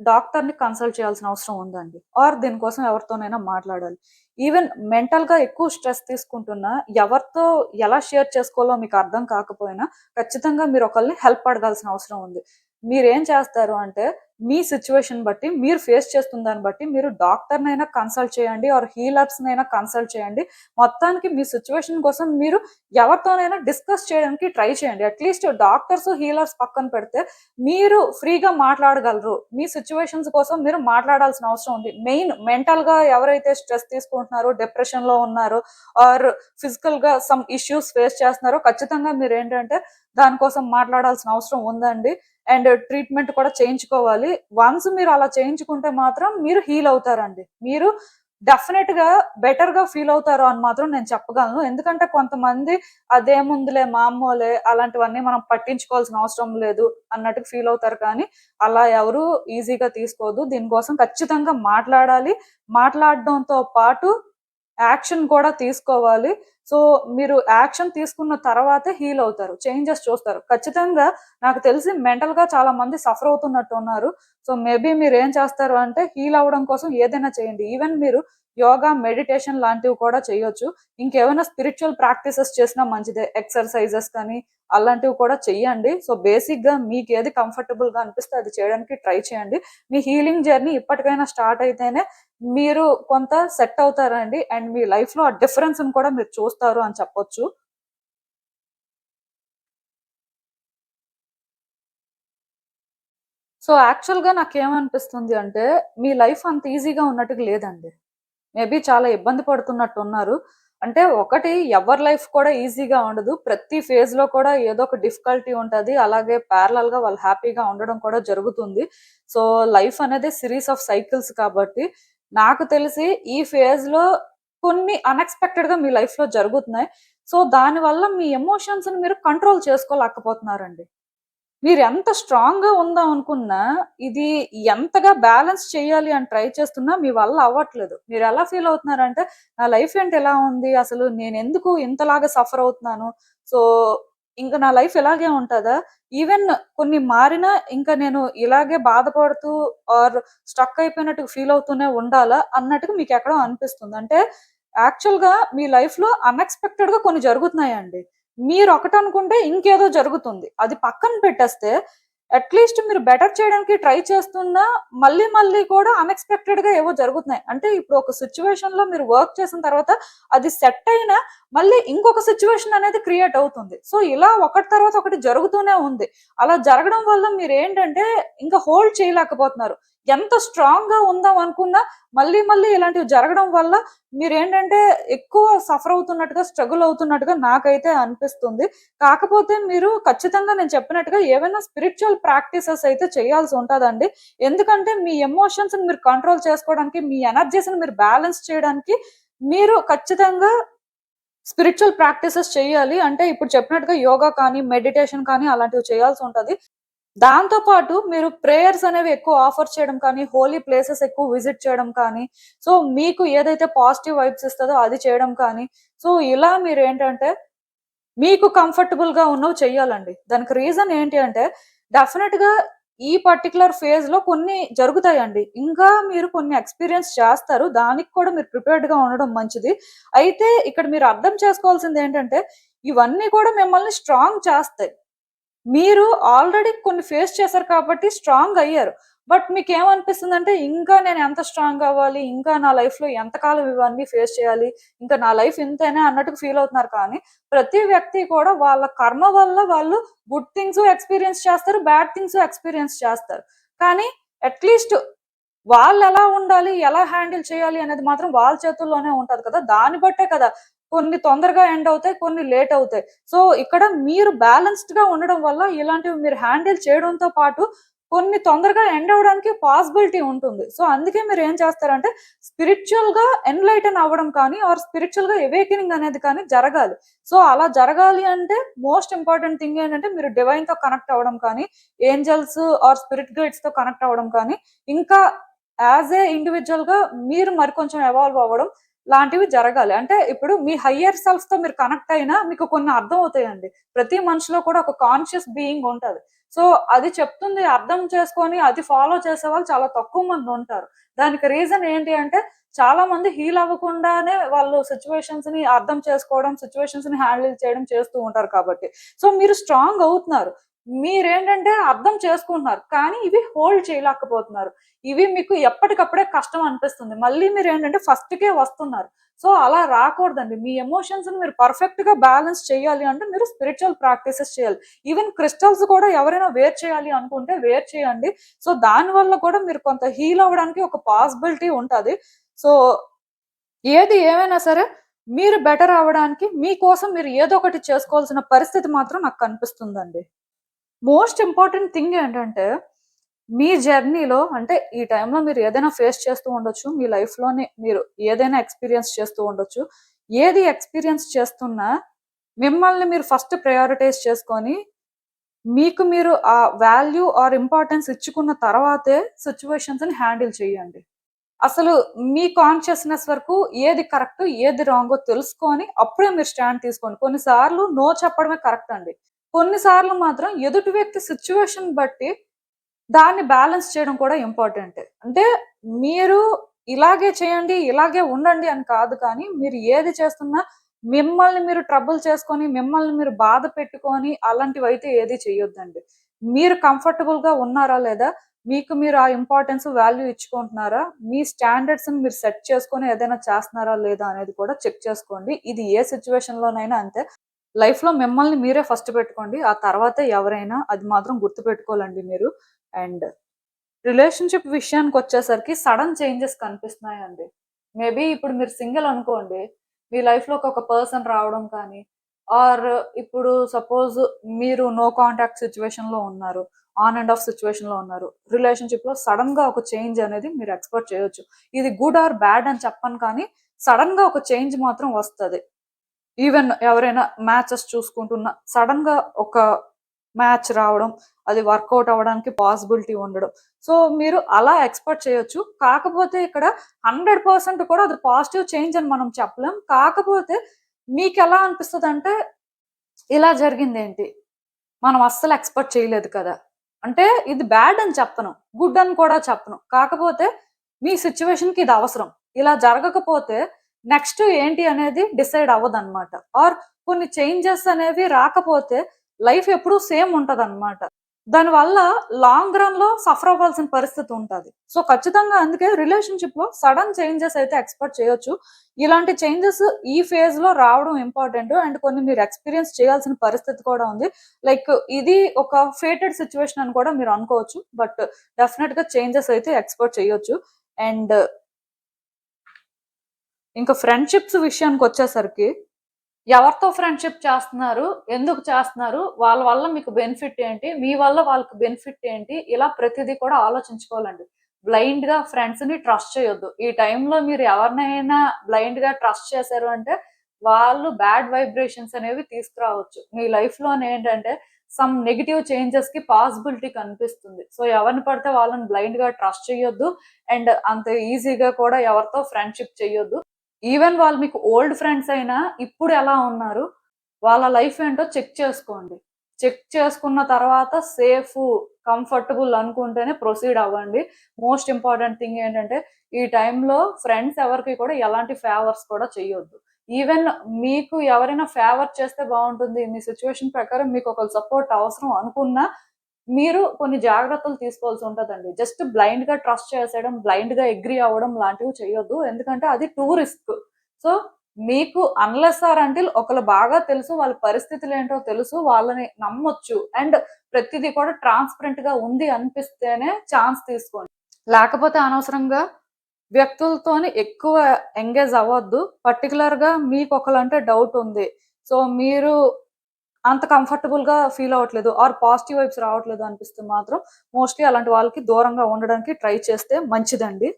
డాక్టర్‌ని కన్సల్ట్ చేయాల్సిన అవసరం ఉందండి. ఆర్ దీనికోసం ఎవరితోనైనా మాట్లాడాలి. ఈవెన్ మెంటల్‌గా ఎక్కువ స్ట్రెస్ తీసుకుంటున్నా, ఎవరితో ఎలా షేర్ చేసుకోవాలో మీకు అర్థం కాకపోయినా, ఖచ్చితంగా మీరు ఒకళ్ళని హెల్ప్ అడగాల్సిన అవసరం ఉంది. మీరేం చేస్తారు అంటే మీ సిచ్యువేషన్ బట్టి, మీరు ఫేస్ చేస్తున్న దాన్ని బట్టి మీరు డాక్టర్‌నైనా కన్సల్ట్ చేయండి ఆర్ హీలర్స్‌నైనా కన్సల్ట్ చేయండి. మొత్తానికి మీ సిచ్యువేషన్ కోసం మీరు ఎవరితోనైనా డిస్కస్ చేయడానికి ట్రై చేయండి. అట్‌లీస్ట్ డాక్టర్స్, హీలర్స్ పక్కన పెడితే మీరు ఫ్రీగా మాట్లాడగలరు. మీ సిచ్యువేషన్స్ కోసం మీరు మాట్లాడాల్సిన అవసరం ఉంది. మెయిన్ మెంటల్‌గా ఎవరైతే స్ట్రెస్ తీసుకుంటున్నారో, డిప్రెషన్‌లో ఉన్నారో ఆర్ ఫిజికల్‌గా సమ్ ఇష్యూస్ ఫేస్ చేస్తున్నారో ఖచ్చితంగా మీరేంటంటే దానికోసం మాట్లాడాల్సిన అవసరం ఉందండి. అండ్ ట్రీట్మెంట్ కూడా చేయించుకోవాలి. వన్స్ మీరు అలా చేయించుకుంటే మాత్రం మీరు హీల్ అవుతారండి. మీరు డెఫినిట్‌గా బెటర్‌గా ఫీల్ అవుతారు అని మాత్రం నేను చెప్పగలను. ఎందుకంటే కొంతమంది అదేముందిలే మామూలే అలాంటివన్నీ మనం పట్టించుకోవాల్సిన అవసరం లేదు అన్నట్టుగా ఫీల్ అవుతారు. కానీ అలా ఎవరు ఈజీగా తీసుకోవద్దు. దీనికోసం ఖచ్చితంగా మాట్లాడాలి. మాట్లాడడంతో పాటు యాక్షన్ కూడా తీసుకోవాలి. సో, మీరు యాక్షన్ తీసుకున్న తర్వాతే హీల్ అవుతారు. చేంజెస్ చూస్తారు. ఖచ్చితంగా నాకు తెలిసి మెంటల్‌గా చాలా మంది సఫర్ అవుతున్నట్టున్నారు. సో, మేబీ మీరేం చేస్తారు అంటే హీల్ అవ్వడం కోసం ఏదైనా చేయండి. ఈవెన్ మీరు యోగా, మెడిటేషన్ లాంటివి కూడా చేయొచ్చు. ఇంకేమైనా స్పిరిచ్యువల్ ప్రాక్టీసెస్ చేసినా మంచిదే. ఎక్సర్‌సైజెస్ కానీ అలాంటివి కూడా చెయ్యండి. సో, బేసిక్‌గా మీకేది కంఫర్టబుల్‌గా అనిపిస్తే అది చేయడానికి ట్రై చేయండి. మీ హీలింగ్ జర్నీ ఇప్పటికైనా స్టార్ట్ అయితేనే మీరు కొంత సెట్ అవుతారండి. అండ్ మీ లైఫ్‌లో ఆ డిఫరెన్స్‌ని కూడా మీరు చూస్తారు అని చెప్పొచ్చు. సో, యాక్చువల్‌గా నాకేమనిపిస్తుంది అంటే, మీ లైఫ్ అంత ఈజీగా ఉన్నట్టుగా లేదండి. మేబీ చాలా ఇబ్బంది పడుతున్నట్టున్నారు. అంటే ఒకటి ఎవరి లైఫ్ కూడా ఈజీగా ఉండదు. ప్రతి ఫేజ్‌లో కూడా ఏదో ఒక డిఫికల్టీ ఉంటది. అలాగే ప్యారలల్‌గా వాళ్ళు హ్యాపీగా ఉండడం కూడా జరుగుతుంది. సో, లైఫ్ అనేది సిరీస్ ఆఫ్ సైకిల్స్ కాబట్టి, నాకు తెలిసి ఈ ఫేజ్‌లో కొన్ని అన్‌ఎక్స్‌పెక్టెడ్‌గా మీ లైఫ్‌లో జరుగుతున్నాయి. సో, దానివల్ల మీ ఎమోషన్స్‌ని మీరు కంట్రోల్ చేసుకోలేకపోతున్నారండి. మీరెంత స్ట్రాంగ్‌గా ఉందాం అనుకున్నా, ఇది ఎంతగా బ్యాలెన్స్ చేయాలి అని ట్రై చేస్తున్నా మీ వల్ల అవ్వట్లేదు. మీరెలా ఫీల్ అవుతున్నారంటే, నా లైఫ్ ఏంటి ఇలా ఉంది? అసలు నేనెందుకు ఇంతలాగా సఫర్ అవుతున్నాను? సో, ఇంక నా లైఫ్ ఇలాగే ఉంటదా? ఈవెన్ కొన్ని మారినా ఇంక నేను ఇలాగే బాధపడుతూ ఆర్ స్ట్రక్ అయిపోయినట్టు ఫీల్ అవుతూనే ఉండాలా? అన్నట్టుగా మీకెక్కడో అనిపిస్తుంది. అంటే యాక్చువల్‌గా మీ లైఫ్‌లో అన్‌ఎక్స్‌పెక్టెడ్‌గా కొన్ని జరుగుతున్నాయండి. మీరొకటనుకుంటే ఇంకేదో జరుగుతుంది. అది పక్కన పెట్టేస్తే అట్‌లీస్ట్ మీరు బెటర్ చేయడానికి ట్రై చేస్తున్నా మళ్ళీ మళ్ళీ కూడా అన్‌ఎక్స్‌పెక్టెడ్‌గా ఏవో జరుగుతున్నాయి. అంటే ఇప్పుడు ఒక సిట్యుయేషన్‌లో మీరు వర్క్ చేసిన తర్వాత అది సెట్ అయినా మళ్ళీ ఇంకొక సిట్యుయేషన్ అనేది క్రియేట్ అవుతుంది. సో, ఇలా ఒకటి తర్వాత ఒకటి జరుగుతూనే ఉంది. అలా జరగడం వల్ల మీరేంటంటే ఇంకా హోల్డ్ చేయలేకపోతున్నారు. ఎంత స్ట్రాంగ్‌గా ఉందాం అనుకున్నా మళ్ళీ మళ్ళీ ఇలాంటివి జరగడం వల్ల మీరేంటంటే ఎక్కువ సఫర్ అవుతున్నట్టుగా, స్ట్రగుల్ అవుతున్నట్టుగా నాకైతే అనిపిస్తుంది. కాకపోతే మీరు ఖచ్చితంగా నేను చెప్పినట్టుగా ఏవైనా స్పిరిచ్యువల్ ప్రాక్టీసెస్ అయితే చేయాల్సి ఉంటదండి. ఎందుకంటే మీ ఎమోషన్స్‌ని మీరు కంట్రోల్ చేసుకోవడానికి, మీ ఎనర్జీస్‌ని మీరు బ్యాలెన్స్ చేయడానికి మీరు ఖచ్చితంగా స్పిరిచ్యువల్ ప్రాక్టీసెస్ చేయాలి. అంటే ఇప్పుడు చెప్పినట్టుగా యోగా కానీ, మెడిటేషన్ కానీ అలాంటివి చేయాల్సి ఉంటది. దాంతో పాటు మీరు ప్రేయర్స్ అనేవి ఎక్కువ ఆఫర్ చేయడం కానీ, హోలీ ప్లేసెస్ ఎక్కువ విజిట్ చేయడం కానీ, సో, మీకు ఏదైతే పాజిటివ్ వైబ్స్ ఇస్తదో అది చేయడం కానీ, సో, ఇలా మీరేంటంటే మీకు కంఫర్టబుల్‌గా ఉన్నవి చెయ్యాలండి. దానికి రీజన్ ఏంటి అంటే డెఫినిట్‌గా ఈ పర్టిక్యులర్ ఫేజ్‌లో కొన్ని జరుగుతాయండి. ఇంకా మీరు కొన్ని ఎక్స్‌పీరియన్స్ చేస్తారు. దానికి కూడా మీరు ప్రిపేర్డ్‌గా ఉండడం మంచిది. అయితే ఇక్కడ మీరు అర్థం చేసుకోవాల్సిందేంటంటే ఇవన్నీ కూడా మిమ్మల్ని స్ట్రాంగ్ చేస్తాయి. మీరు ఆల్రెడీ కొన్ని ఫేస్ చేశారు కాబట్టి స్ట్రాంగ్ అయ్యారు. బట్ మీకేమనిపిస్తుందంటే ఇంకా నేను ఎంత స్ట్రాంగ్ అవ్వాలి? ఇంకా నా లైఫ్‌లో ఎంతకాలం ఇవన్నీ ఫేస్ చేయాలి? ఇంకా నా లైఫ్ ఇంతేనా అన్నట్టుగా ఫీల్ అవుతున్నారు కానీ, ప్రతి వ్యక్తి కూడా వాళ్ళ కర్మ వల్ల వాళ్ళు గుడ్ థింగ్స్ ఎక్స్‌పీరియన్స్ చేస్తారు. బ్యాడ్ థింగ్స్ ఎక్స్‌పీరియన్స్ చేస్తారు. కానీ అట్‌లీస్ట్ వాళ్ళెలా ఉండాలి? ఎలా హ్యాండిల్ చేయాలి? అనేది మాత్రం వాళ్ళ చేతుల్లోనే ఉంటది కదా! దాన్ని బట్టే కదా! కొన్ని తొందరగా ఎండ్ అవుతాయి. కొన్ని లేట్ అవుతాయి. సో, ఇక్కడ మీరు బ్యాలెన్స్‌డ్‌గా ఉండడం వల్ల ఇలాంటివి మీరు హ్యాండిల్ చేయడంతో పాటు కొన్ని తొందరగా ఎండ్ అవ్వడానికి పాసిబిలిటీ ఉంటుంది. సో, అందుకే మీరేం చేస్తారంటే స్పిరిచ్యువల్‌గా ఎన్‌లైటన్ అవ్వడం కానీ ఆర్ స్పిరిచ్యువల్‌గా అవేకెనింగ్ అనేది కానీ జరగాలి. సో, అలా జరగాలి అంటే మోస్ట్ ఇంపార్టెంట్ థింగ్ ఏంటంటే మీరు డివైన్‌తో కనెక్ట్ అవ్వడం కానీ, ఏంజెల్స్ ఆర్ స్పిరిట్ గైడ్స్‌తో కనెక్ట్ అవ్వడం కానీ, ఇంకా యాస్ ఏ ఇండివిడ్యుయల్‌గా మీరు మరికొంచెం ఎవాల్వ్ అవ్వడం లాంటివి జరగాలి. అంటే ఇప్పుడు మీ హయ్యర్ సెల్ఫ్‌తో మీరు కనెక్ట్ అయినా మీకు కొన్ని అర్థమవుతాయండి. ప్రతి మనిషిలో కూడా ఒక కాన్షియస్ బీయింగ్ ఉంటది. సో, అది చెప్తుంది అర్థం చేసుకొని అది ఫాలో చేసేవాళ్ళు చాలా తక్కువ మందుంటారు. దానికి రీజన్ ఏంటి అంటే చాలా మంది హీల్ అవ్వకుండానే వాళ్ళు సిట్యుయేషన్స్‌ని అర్థం చేసుకోవడం, సిట్యుయేషన్స్‌ని హ్యాండిల్ చేయడం చేస్తూ ఉంటారు కాబట్టి. సో, మీరు స్ట్రాంగ్ అవుతున్నారు. మీరేంటంటే అర్థం చేసుకుంటున్నారు, కానీ ఇవి హోల్డ్ చేయలేకపోతున్నారు. ఇవి మీకు ఎప్పటికప్పుడే కష్టం అనిపిస్తుంది. మళ్ళీ మీరేంటంటే ఫస్ట్‌కే వస్తున్నారు. సో, అలా రాకూడదండి. మీ ఎమోషన్స్‌ని మీరు పర్ఫెక్ట్‌గా బ్యాలెన్స్ చేయాలి అంటే మీరు స్పిరిచువల్ ప్రాక్టీసెస్ చేయాలి. ఈవెన్ క్రిస్టల్స్ కూడా ఎవరైనా వేర్ చేయాలి అనుకుంటే వేర్ చేయండి. సో, దానివల్ల కూడా మీరు కొంత హీల్ అవ్వడానికి ఒక పాసిబిలిటీ ఉంటది. సో, ఏది ఏమైనా సరే మీరు బెటర్ అవ్వడానికి మీకోసం మీరు ఏదో ఒకటి చేసుకోవాల్సిన పరిస్థితి మాత్రం నాకు కనిపిస్తుందండి. మోస్ట్ ఇంపార్టెంట్ థింగ్ ఏంటంటే, మీ జర్నీలో అంటే ఈ టైంలో మీరు ఏదైనా ఫేస్ చేస్తూ ఉండొచ్చు. మీ లైఫ్‌లోని మీరు ఏదైనా ఎక్స్‌పీరియన్స్ చేస్తూ ఉండొచ్చు. ఏది ఎక్స్‌పీరియన్స్ చేస్తున్నా మిమ్మల్ని మీరు ఫస్ట్ ప్రయారిటైజ్ చేసుకొని, మీకు మీరు ఆ వాల్యూ ఆర్ ఇంపార్టెన్స్ ఇచ్చుకున్న తర్వాతే సిట్యుయేషన్స్‌ని హ్యాండిల్ చేయండి. అసలు మీ కాన్షియస్‌నెస్ వరకు ఏది కరెక్ట్, ఏది రాంగో తెలుసుకొని అప్పుడే మీరు స్టాండ్ తీసుకోండి. కొన్ని సార్లు నో చెప్పడమే కరెక్ట్ అండి. కొన్ని సార్లు మాత్రం ఎదుటి వ్యక్తి సిట్యుయేషన్ బట్టి దాన్ని బ్యాలెన్స్ చేయడం కూడా ఇంపార్టెంటే. అంటే మీరు ఇలాగే చేయండి, ఇలాగే ఉండండి అని కాదు కానీ, మీరు ఏది చేస్తున్నా మిమ్మల్ని మీరు ట్రబుల్ చేసుకొని, మిమ్మల్ని మీరు బాధ పెట్టుకొని అలాంటివైతే ఏది చేయొద్దండి. మీరు కంఫర్టబుల్‌గా ఉన్నారా లేదా? మీకు మీరు ఆ ఇంపార్టెన్స్, వాల్యూ ఇచ్చుకుంటున్నారా? మీ స్టాండర్డ్స్‌ని మీరు సెట్ చేసుకొని ఏదైనా చేస్తున్నారా లేదా అనేది కూడా చెక్ చేసుకోండి. ఇది ఏ సిట్యుయేషన్‌లోనైనా అంతే. లైఫ్‌లో మిమ్మల్ని మీరే ఫస్ట్ పెట్టుకోండి. ఆ తర్వాతే ఎవరైనా. అది మాత్రం గుర్తుపెట్టుకోవాలండి మీరు. అండ్ రిలేషన్‌షిప్ విషయానికొచ్చేసరికి సడెన్ చేంజెస్ కనిపిస్తున్నాయండి. మేబీ ఇప్పుడు మీరు సింగిల్ అనుకోండి. మీ లైఫ్‌లోకి ఒక పర్సన్ రావడం కానీ, ఆర్ ఇప్పుడు సపోజ్ మీరు నో కాంటాక్ట్ సిట్యుయేషన్‌లో ఉన్నారు. ఆన్ అండ్ ఆఫ్ సిట్యుయేషన్‌లో ఉన్నారు. రిలేషన్‌షిప్‌లో సడెన్‌గా ఒక చేంజ్ అనేది మీరు ఎక్స్‌పెక్ట్ చేయొచ్చు. ఇది గుడ్ ఆర్ బ్యాడ్ అని చెప్పను కానీ, సడెన్‌గా ఒక చేంజ్ మాత్రం వస్తది. ఈవెన్ ఎవరైనా మ్యాచెస్ చూసుకుంటున్న సడెన్‌గా ఒక మ్యాచ్ రావడం, అది వర్కౌట్ అవ్వడానికి పాసిబిలిటీ ఉండడం. సో, మీరు అలా ఎక్స్‌పెక్ట్ చేయొచ్చు. కాకపోతే ఇక్కడ 100% కూడా అది పాజిటివ్ చేంజ్ అని మనం చెప్పలేం. కాకపోతే మీకెలా అనిపిస్తదంటే, ఇలా జరిగిందేంటి? మనం అస్సలు ఎక్స్‌పెక్ట్ చేయలేదు కదా! అంటే ఇది బ్యాడ్ అని చెప్పను. గుడ్ అని కూడా చెప్పను. కాకపోతే మీ సిట్యుయేషన్‌కి ఇది అవసరం. ఇలా జరగకపోతే నెక్స్ట్ ఏంటి అనేది డిసైడ్ అవ్వదన్నమాట. ఆర్ కొన్ని చేంజెస్ అనేవి రాకపోతే లైఫ్ ఎప్పుడూ సేమ్ ఉంటదన్నమాట. దానివల్ల లాంగ్ రన్‌లో సఫర్ అవ్వాల్సిన పరిస్థితి ఉంటది. సో, ఖచ్చితంగా అందుకే రిలేషన్‌షిప్‌లో సడెన్ చేంజెస్ అయితే ఎక్స్‌పెక్ట్ చేయొచ్చు. ఇలాంటి చేంజెస్ ఈ ఫేజ్‌లో రావడం ఇంపార్టెంట్. అండ్ కొన్ని మీరు ఎక్స్‌పీరియన్స్ చేయాల్సిన పరిస్థితి కూడా ఉంది. లైక్ ఇది ఒక ఫేటెడ్ సిట్యుయేషన్ అని కూడా మీరు అనుకోవచ్చు. బట్ డెఫినిట్‌గా చేంజెస్ అయితే ఎక్స్‌పెక్ట్ చేయొచ్చు. అండ్ ఇంకా ఫ్రెండ్‌షిప్స్ విషయానికొచ్చేసరికి ఎవరితో ఫ్రెండ్‌షిప్ చేస్తున్నారు? ఎందుకు చేస్తున్నారు? వాళ్ళ వల్ల మీకు బెనిఫిట్ ఏంటి? మీ వల్ల వాళ్ళకి బెనిఫిట్ ఏంటి? ఇలా ప్రతిదీ కూడా ఆలోచించుకోవాలండి. బ్లైండ్‌గా ఫ్రెండ్స్‌ని ట్రస్ట్ చేయొద్దు. ఈ టైంలో మీరు ఎవరినైనా బ్లైండ్‌గా ట్రస్ట్ చేశారు అంటే, వాళ్ళు బ్యాడ్ వైబ్రేషన్స్ అనేవి తీసుకురావచ్చు. మీ లైఫ్‌లోనేంటంటే సమ్ నెగెటివ్ చేంజెస్‌కి పాసిబిలిటీ కనిపిస్తుంది. సో, ఎవరిని పడితే వాళ్ళని బ్లైండ్‌గా ట్రస్ట్ చేయొద్దు. అండ్ అంత ఈజీగా కూడా ఎవరితో ఫ్రెండ్‌షిప్ చేయొద్దు. ఈవెన్ వాళ్ళు మీకు ఓల్డ్ ఫ్రెండ్స్ అయినా ఇప్పుడు ఎలా ఉన్నారు? వాళ్ళ లైఫ్ ఏంటో చెక్ చేసుకోండి. చెక్ చేసుకున్న తర్వాత సేఫు, కంఫర్టబుల్ అనుకుంటేనే ప్రొసీడ్ అవ్వండి. మోస్ట్ ఇంపార్టెంట్ థింగ్ ఏంటంటే, ఈ టైంలో ఫ్రెండ్స్ ఎవరికీ కూడా ఎలాంటి ఫేవర్స్ కూడా చెయ్యొద్దు. ఈవెన్ మీకు ఎవరైనా ఫేవర్ చేస్తే బావుంటుంది. మీ సిట్యుయేషన్ ప్రకారం మీకొకళ్ళ సపోర్ట్ అవసరం అనుకున్నా మీరు కొన్ని జాగ్రత్తలు తీసుకోవాల్సి ఉంటదండి. జస్ట్ బ్లైండ్‌గా ట్రస్ట్ చేసేయడం, బ్లైండ్‌గా అగ్రీ అవ్వడం లాంటివి చేయొద్దు. ఎందుకంటే అది టూ రిస్క్. సో, మీకు అన్‌లెస్ ఆర్ అంటిల్ ఒకళ్ళు బాగా తెలుసు, వాళ్ళ పరిస్థితులేంటో తెలుసు, వాళ్ళని నమ్మొచ్చు. అండ్ ప్రతిది కూడా ట్రాన్స్‌పరెంట్‌గా ఉంది అనిపిస్తేనే ఛాన్స్ తీసుకోండి. లేకపోతే అనవసరంగా వ్యక్తులతోని ఎక్కువ ఎంగేజ్ అవ్వొద్దు. పర్టిక్యులర్‌గా మీకొకళ్ళంటే డౌట్ ఉంది. సో, మీరు అంత కంఫర్టబుల్‌గా ఫీల్ అవ్వట్లేదు ఆర్ పాజిటివ్ వైబ్స్ రావట్లేదు అనిపిస్తే మాత్రం మోస్ట్‌లీ అలాంటి వాళ్ళకి దూరంగా ఉండడానికి ట్రై చేస్తే మంచిదండి.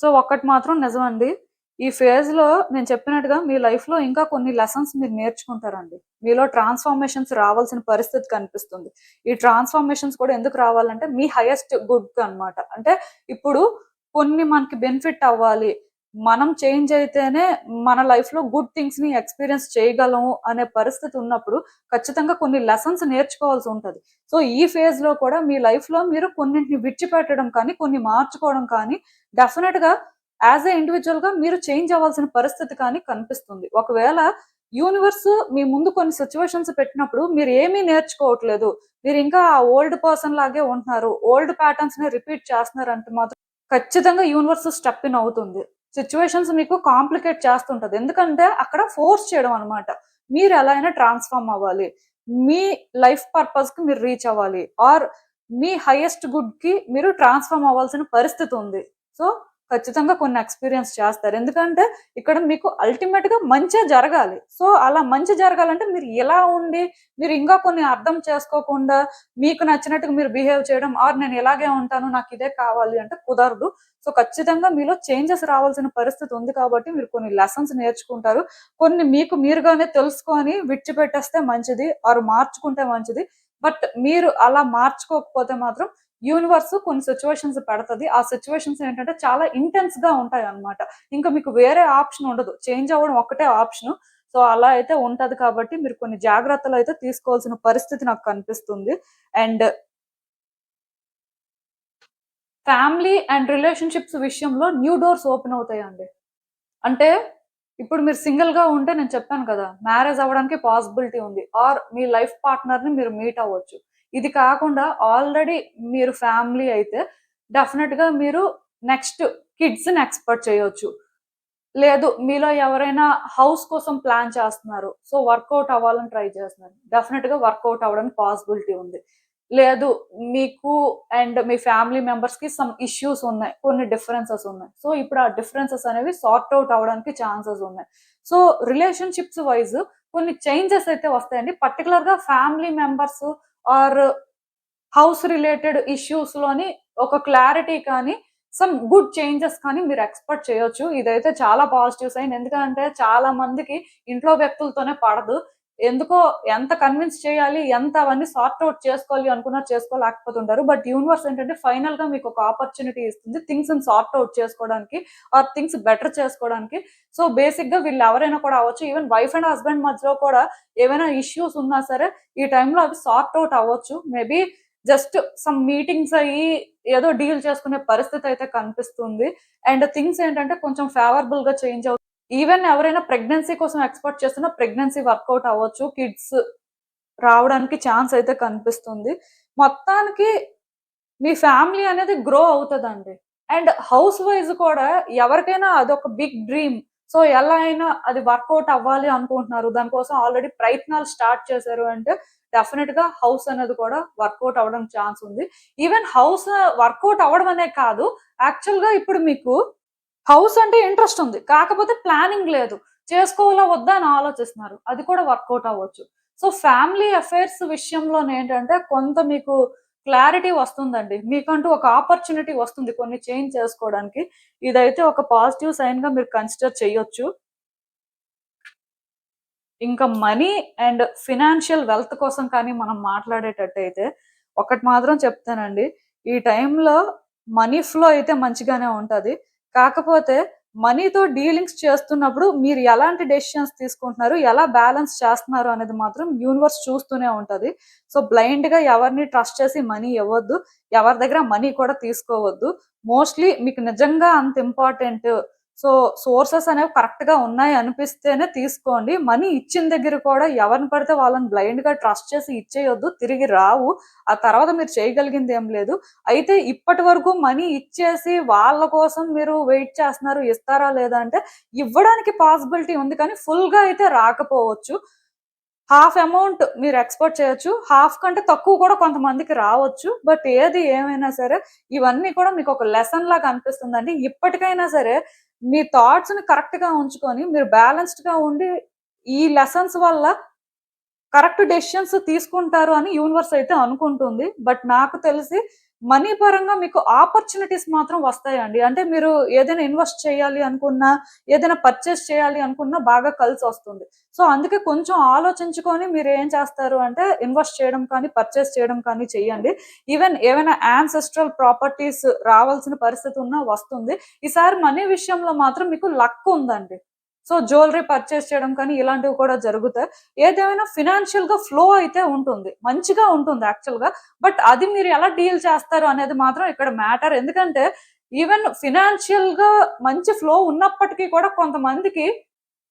సో, ఒక్కటి మాత్రం నిజమండి. ఈ ఫేజ్‌లో నేను చెప్పినట్టుగా మీ లైఫ్‌లో ఇంకా కొన్ని లెసన్స్ మీరు నేర్చుకుంటారండి. మీలో ట్రాన్స్‌ఫర్మేషన్స్ రావాల్సిన పరిస్థితి కనిపిస్తుంది. ఈ ట్రాన్స్‌ఫర్మేషన్స్ కూడా ఎందుకు రావాలంటే మీ హైయెస్ట్ గుడ్‌కనమాట. అంటే ఇప్పుడు కొన్ని మనకి బెనిఫిట్ అవ్వాలి. మనం చేంజ్ అయితేనే మన లైఫ్‌లో గుడ్ థింగ్స్‌ని ఎక్స్‌పీరియన్స్ చేయగలము అనే పరిస్థితి ఉన్నప్పుడు ఖచ్చితంగా కొన్ని లెసన్స్ నేర్చుకోవాల్సి ఉంటది. సో, ఈ ఫేజ్‌లో కూడా మీ లైఫ్‌లో మీరు కొన్నింటిని విడిచిపెట్టడం కానీ, కొన్ని మార్చుకోవడం కానీ డెఫినిట్‌గా యాస్ ఎ ఇండివిడ్యుయల్‌గా మీరు చేంజ్ అవ్వాల్సిన పరిస్థితి కానీ కనిపిస్తుంది. ఒకవేళ యూనివర్స్ మీ ముందు కొన్ని సిచ్యువేషన్స్ పెట్టినప్పుడు మీరు ఏమీ నేర్చుకోవట్లేదు, మీరు ఇంకా ఆ ఓల్డ్ పర్సన్ లాగే ఉంటున్నారు, ఓల్డ్ ప్యాటర్న్స్ ని రిపీట్ చేస్తున్నారు అంటే మాత్రం ఖచ్చితంగా యూనివర్స్ స్టెప్ ఇన్ అవుతుంది. సిచ్యువేషన్స్ మీకు కాంప్లికేట్ చేస్తుంటది. ఎందుకంటే అక్కడ ఫోర్స్ చేయడం అనమాట. మీరు ఎలా అయినా ట్రాన్స్ఫార్మ్ అవ్వాలి, మీ లైఫ్ పర్పస్ కి మీరు రీచ్ అవ్వాలి, ఆర్ మీ హైయెస్ట్ గుడ్ కి మీరు ట్రాన్స్ఫార్మ్ అవ్వాల్సిన పరిస్థితి ఉంది. సో ఖచ్చితంగా కొన్ని ఎక్స్పీరియన్స్ చేస్తారు. ఎందుకంటే ఇక్కడ మీకు అల్టిమేట్ గా మంచే జరగాలి. సో అలా మంచి జరగాలంటే మీరు ఇలా ఉండి మీరు ఇంకా కొన్ని అర్థం చేసుకోకుండా మీకు నచ్చినట్టుగా మీరు బిహేవ్ చేయడం, ఆర్ నేను ఇలాగే ఉంటాను నాకు ఇదే కావాలి అంటే కుదరదు. సో ఖచ్చితంగా మీలో చేంజెస్ రావాల్సిన పరిస్థితి ఉంది కాబట్టి మీరు కొన్ని లెసన్స్ నేర్చుకుంటారు. కొన్ని మీకు మీరుగానే తెలుసుకొని విడిచిపెట్టేస్తే మంచిది, ఆర్ మార్చుకుంటే మంచిది. బట్ మీరు అలా మార్చుకోకపోతే మాత్రం యూనివర్స్ కొన్ని సిచ్యువేషన్స్ పెడతది. ఆ సిచ్యువేషన్స్ ఏంటంటే చాలా ఇంటెన్స్ గా ఉంటాయి అన్నమాట. ఇంకా మీకు వేరే ఆప్షన్ ఉండదు, చేంజ్ అవ్వడం ఒక్కటే ఆప్షన్. సో అలా అయితే ఉంటది కాబట్టి మీరు కొన్ని జాగ్రత్తలు అయితే తీసుకోవాల్సిన పరిస్థితి నాకు కనిపిస్తుంది. అండ్ ఫ్యామిలీ అండ్ రిలేషన్షిప్స్ విషయంలో న్యూ డోర్స్ ఓపెన్ అవుతాయండి. అంటే ఇప్పుడు మీరు సింగిల్ గా ఉంటే నేను చెప్పాను కదా, మ్యారేజ్ అవ్వడానికి పాసిబిలిటీ ఉంది, ఆర్ మీ లైఫ్ పార్ట్నర్ ని మీరు మీట్ అవ్వచ్చు. ఇది కాకుండా ఆల్రెడీ మీరు ఫ్యామిలీ అయితే డెఫినెట్ గా మీరు నెక్స్ట్ కిడ్స్ ని ఎక్స్పెక్ట్ చేయొచ్చు. లేదు మీలో ఎవరైనా హౌస్ కోసం ప్లాన్ చేస్తున్నారు, సో వర్కౌట్ అవ్వాలని ట్రై చేస్తున్నారు, డెఫినెట్ గా వర్కౌట్ అవ్వడానికి పాసిబిలిటీ ఉంది. లేదు మీకు అండ్ మీ ఫ్యామిలీ మెంబర్స్ కి సమ్ ఇష్యూస్ ఉన్నాయి, కొన్ని డిఫరెన్సెస్ ఉన్నాయి, సో ఇప్పుడు ఆ డిఫరెన్సెస్ అనేవి సార్ట్ అవుట్ అవ్వడానికి ఛాన్సెస్ ఉన్నాయి. సో రిలేషన్షిప్స్ వైజ్ కొన్ని చేంజెస్ అయితే వస్తాయండి. పర్టికులర్ గా family members or house related issues లోని ఒక క్లారిటీ కానీ సమ్ గుడ్ చేంజెస్ కానీ మీరు ఎక్స్పెక్ట్ చేయొచ్చు. ఇదైతే చాలా పాజిటివ్ సైన్. ఎందుకంటే చాలా మందికి ఇంట్లో వ్యక్తులతోనే పడదు. ఎందుకో ఎంత కన్విన్స్ చేయాలి, ఎంత అవన్నీ సార్ట్ అవుట్ చేసుకోవాలి అనుకున్నా చేసుకోలేకపోతుంటారు. బట్ యూనివర్స్ ఏంటంటే ఫైనల్ గా మీకు ఒక ఆపర్చునిటీ ఇస్తుంది థింగ్స్ సార్ట్ అవుట్ చేసుకోవడానికి, ఆర్ థింగ్స్ బెటర్ చేసుకోవడానికి. సో బేసిక్ గా వీళ్ళు ఎవరైనా కూడా అవ్వచ్చు, ఈవెన్ వైఫ్ అండ్ హస్బెండ్ మధ్యలో కూడా ఏవైనా ఇష్యూస్ ఉన్నా సరే ఈ టైంలో అవి సార్ట్ అవుట్ అవ్వచ్చు. మేబీ జస్ట్ సమ్ మీటింగ్స్ అయ్యి ఏదో డీల్ చేసుకునే పరిస్థితి అయితే కనిపిస్తుంది. అండ్ థింగ్స్ ఏంటంటే కొంచెం ఫేవరబుల్ గా చేంజ్ అవుతుంది. ఈవెన్ ఎవరైనా ప్రెగ్నెన్సీ కోసం ఎక్స్పెక్ట్ చేస్తున్నా ప్రెగ్నెన్సీ వర్కౌట్ అవ్వచ్చు, కిడ్స్ రావడానికి ఛాన్స్ అయితే కనిపిస్తుంది. మొత్తానికి మీ ఫ్యామిలీ అనేది గ్రో అవుతదండి. అండ్ హౌస్ వైజ్ కూడా ఎవరికైనా అదొక బిగ్ డ్రీమ్. సో ఎలా అయినా అది వర్కౌట్ అవ్వాలి అనుకుంటున్నారు, దానికోసం ఆల్రెడీ ప్రయత్నాలు స్టార్ట్ చేశారు అంటే డెఫినెట్ గా హౌస్ అనేది కూడా వర్కౌట్ అవ్వడం ఛాన్స్ ఉంది. ఈవెన్ హౌస్ వర్కౌట్ అవ్వడం అనే కాదు, యాక్చువల్ గా ఇప్పుడు మీకు హౌస్ అంటే ఇంట్రెస్ట్ ఉంది, కాకపోతే ప్లానింగ్ లేదు, చేసుకోవాలా వద్దా అని ఆలోచిస్తున్నారు, అది కూడా వర్కౌట్ అవ్వచ్చు. సో ఫ్యామిలీ అఫైర్స్ విషయంలో ఏంటంటే కొంత మీకు క్లారిటీ వస్తుందండి, మీకంటూ ఒక ఆపర్చునిటీ వస్తుంది కొన్ని చేంజ్ చేసుకోవడానికి. ఇదైతే ఒక పాజిటివ్ సైన్ గా మీరు కన్సిడర్ చేయొచ్చు. ఇంకా మనీ అండ్ ఫినాన్షియల్ వెల్త్ కోసం కానీ మనం మాట్లాడేటట్టయితే ఒకటి మాత్రం చెప్తానండి, ఈ టైంలో మనీ ఫ్లో అయితే మంచిగానే ఉంటది. కాకపోతే మనీతో డీలింగ్స్ చేస్తున్నప్పుడు మీరు ఎలాంటి డెసిషన్స్ తీసుకుంటున్నారు, ఎలా బ్యాలెన్స్ చేస్తున్నారు అనేది మాత్రం యూనివర్స్ చూస్తూనే ఉంటది. సో బ్లైండ్ గా ఎవరిని ట్రస్ట్ చేసి మనీ ఇవ్వద్దు, ఎవరి దగ్గర మనీ కూడా తీసుకోవద్దు. మోస్ట్లీ మీకు నిజంగా అంత ఇంపార్టెంట్, సో సోర్సెస్ అనేవి కరెక్ట్ గా ఉన్నాయి అనిపిస్తేనే తీసుకోండి. మనీ ఇచ్చిన దగ్గర కూడా ఎవరిని పడితే వాళ్ళని బ్లైండ్ గా ట్రస్ట్ చేసి ఇచ్చేయొద్దు, తిరిగి రావు. ఆ తర్వాత మీరు చేయగలిగింది ఏం లేదు. అయితే ఇప్పటి వరకు మనీ ఇచ్చేసి వాళ్ళ కోసం మీరు వెయిట్ చేస్తున్నారు, ఇస్తారా లేదా అంటే ఇవ్వడానికి పాసిబిలిటీ ఉంది కానీ ఫుల్ గా అయితే రాకపోవచ్చు. హాఫ్ అమౌంట్ మీరు ఎక్స్‌పెక్ట్ చేయొచ్చు, హాఫ్ కంటే తక్కువ కూడా కొంతమందికి రావచ్చు. బట్ ఏది ఏమైనా సరే ఇవన్నీ కూడా మీకు ఒక లెసన్ లాగా అనిపిస్తుందండి. ఇప్పటికైనా సరే మీ థాట్స్‌ని కరెక్ట్‌గా ఉంచుకొని మీరు బ్యాలెన్స్‌డ్‌గా ఉండి ఈ లెసన్స్ వల్ల కరెక్ట్ డెసిషన్స్ తీసుకుంటారు అని యూనివర్స్ అయితే అనుకుంటుంది. బట్ నాకు తెలిసి మనీ పరంగా మీకు ఆపర్చునిటీస్ మాత్రం వస్తాయండి. అంటే మీరు ఏదైనా ఇన్వెస్ట్ చేయాలి అనుకున్నా, ఏదైనా పర్చేస్ చేయాలి అనుకున్నా బాగా కలిసొస్తుంది. సో అందుకే కొంచెం ఆలోచించుకొని మీరు ఏం చేస్తారు అంటే ఇన్వెస్ట్ చేయడం కానీ, పర్చేస్ చేయడం కానీ చెయ్యండి. ఈవెన్ ఏవైనా యాన్సెస్ట్రల్ ప్రాపర్టీస్ రావాల్సిన పరిస్థితి ఉన్నా వస్తుంది. ఈసారి మనీ విషయంలో మాత్రం మీకు లక్ ఉందండి. సో జ్యువెలరీ పర్చేస్ చేయడం కానీ ఇలాంటివి కూడా జరుగుతాయి. ఏదేమైనా ఫినాన్షియల్ గా ఫ్లో అయితే ఉంటుంది, మంచిగా ఉంటుంది యాక్చువల్ గా. బట్ అది మీరు ఎలా డీల్ చేస్తారు అనేది మాత్రం ఇక్కడ మ్యాటర్. ఎందుకంటే ఈవెన్ ఫినాన్షియల్ గా మంచి ఫ్లో ఉన్నప్పటికీ కూడా కొంతమందికి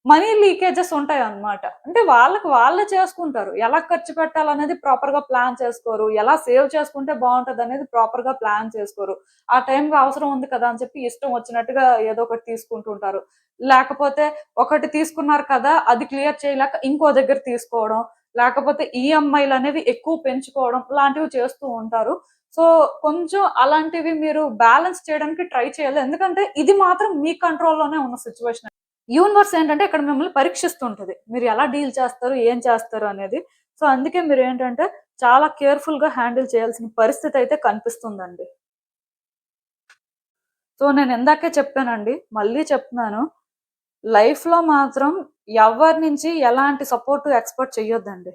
మనీ లీకేజెస్ ఉంటాయన్నమాట. అంటే వాళ్ళకి వాళ్ళే చేసుకుంటారు. ఎలా ఖర్చు పెట్టాలనేది ప్రాపర్‌గా ప్లాన్ చేసుకోరు. ఎలా సేవ్ చేసుకుంటే బావుంటదనేది ప్రాపర్‌గా ప్లాన్ చేసుకోరు. ఆ టైంకి అవసరం ఉంది కదా! అని చెప్పి ఇష్టం వచ్చినట్టుగా ఏదో ఒకటి తీసుకుంటూ ఉంటారు. లేకపోతే ఒకటి తీసుకున్నారు కదా! అది క్లియర్ చేయలేక ఇంకో దగ్గర తీసుకోవడం, లేకపోతే ఈఎంఐలనేవి ఎక్కువ పెంచుకోవడం లాంటివి చేస్తూ ఉంటారు. సో, కొంచెం అలాంటివి మీరు బ్యాలెన్స్ చేయడానికి ట్రై చేయాలి. ఎందుకంటే ఇది మాత్రం మీ కంట్రోల్‌లోనే ఉన్న సిట్యుయేషన్. యూనివర్స్ ఏంటంటే ఇక్కడ మిమ్మల్ని పరీక్షిస్తుంటది. మీరు ఎలా డీల్ చేస్తారు? ఏం చేస్తారు? అనేది. సో, అందుకే మీరేంటంటే చాలా కేర్‌ఫుల్‌గా హ్యాండిల్ చేయాల్సిన పరిస్థితయితే కనిపిస్తుందండి. సో, నేను ఇందాకే చెప్పానండి. మళ్ళీ చెప్తున్నాను. లైఫ్‌లో మాత్రం ఎవ్వరి నుంచి ఎలాంటి సపోర్ట్ ఎక్స్‌పెక్ట్ చేయొద్దండి.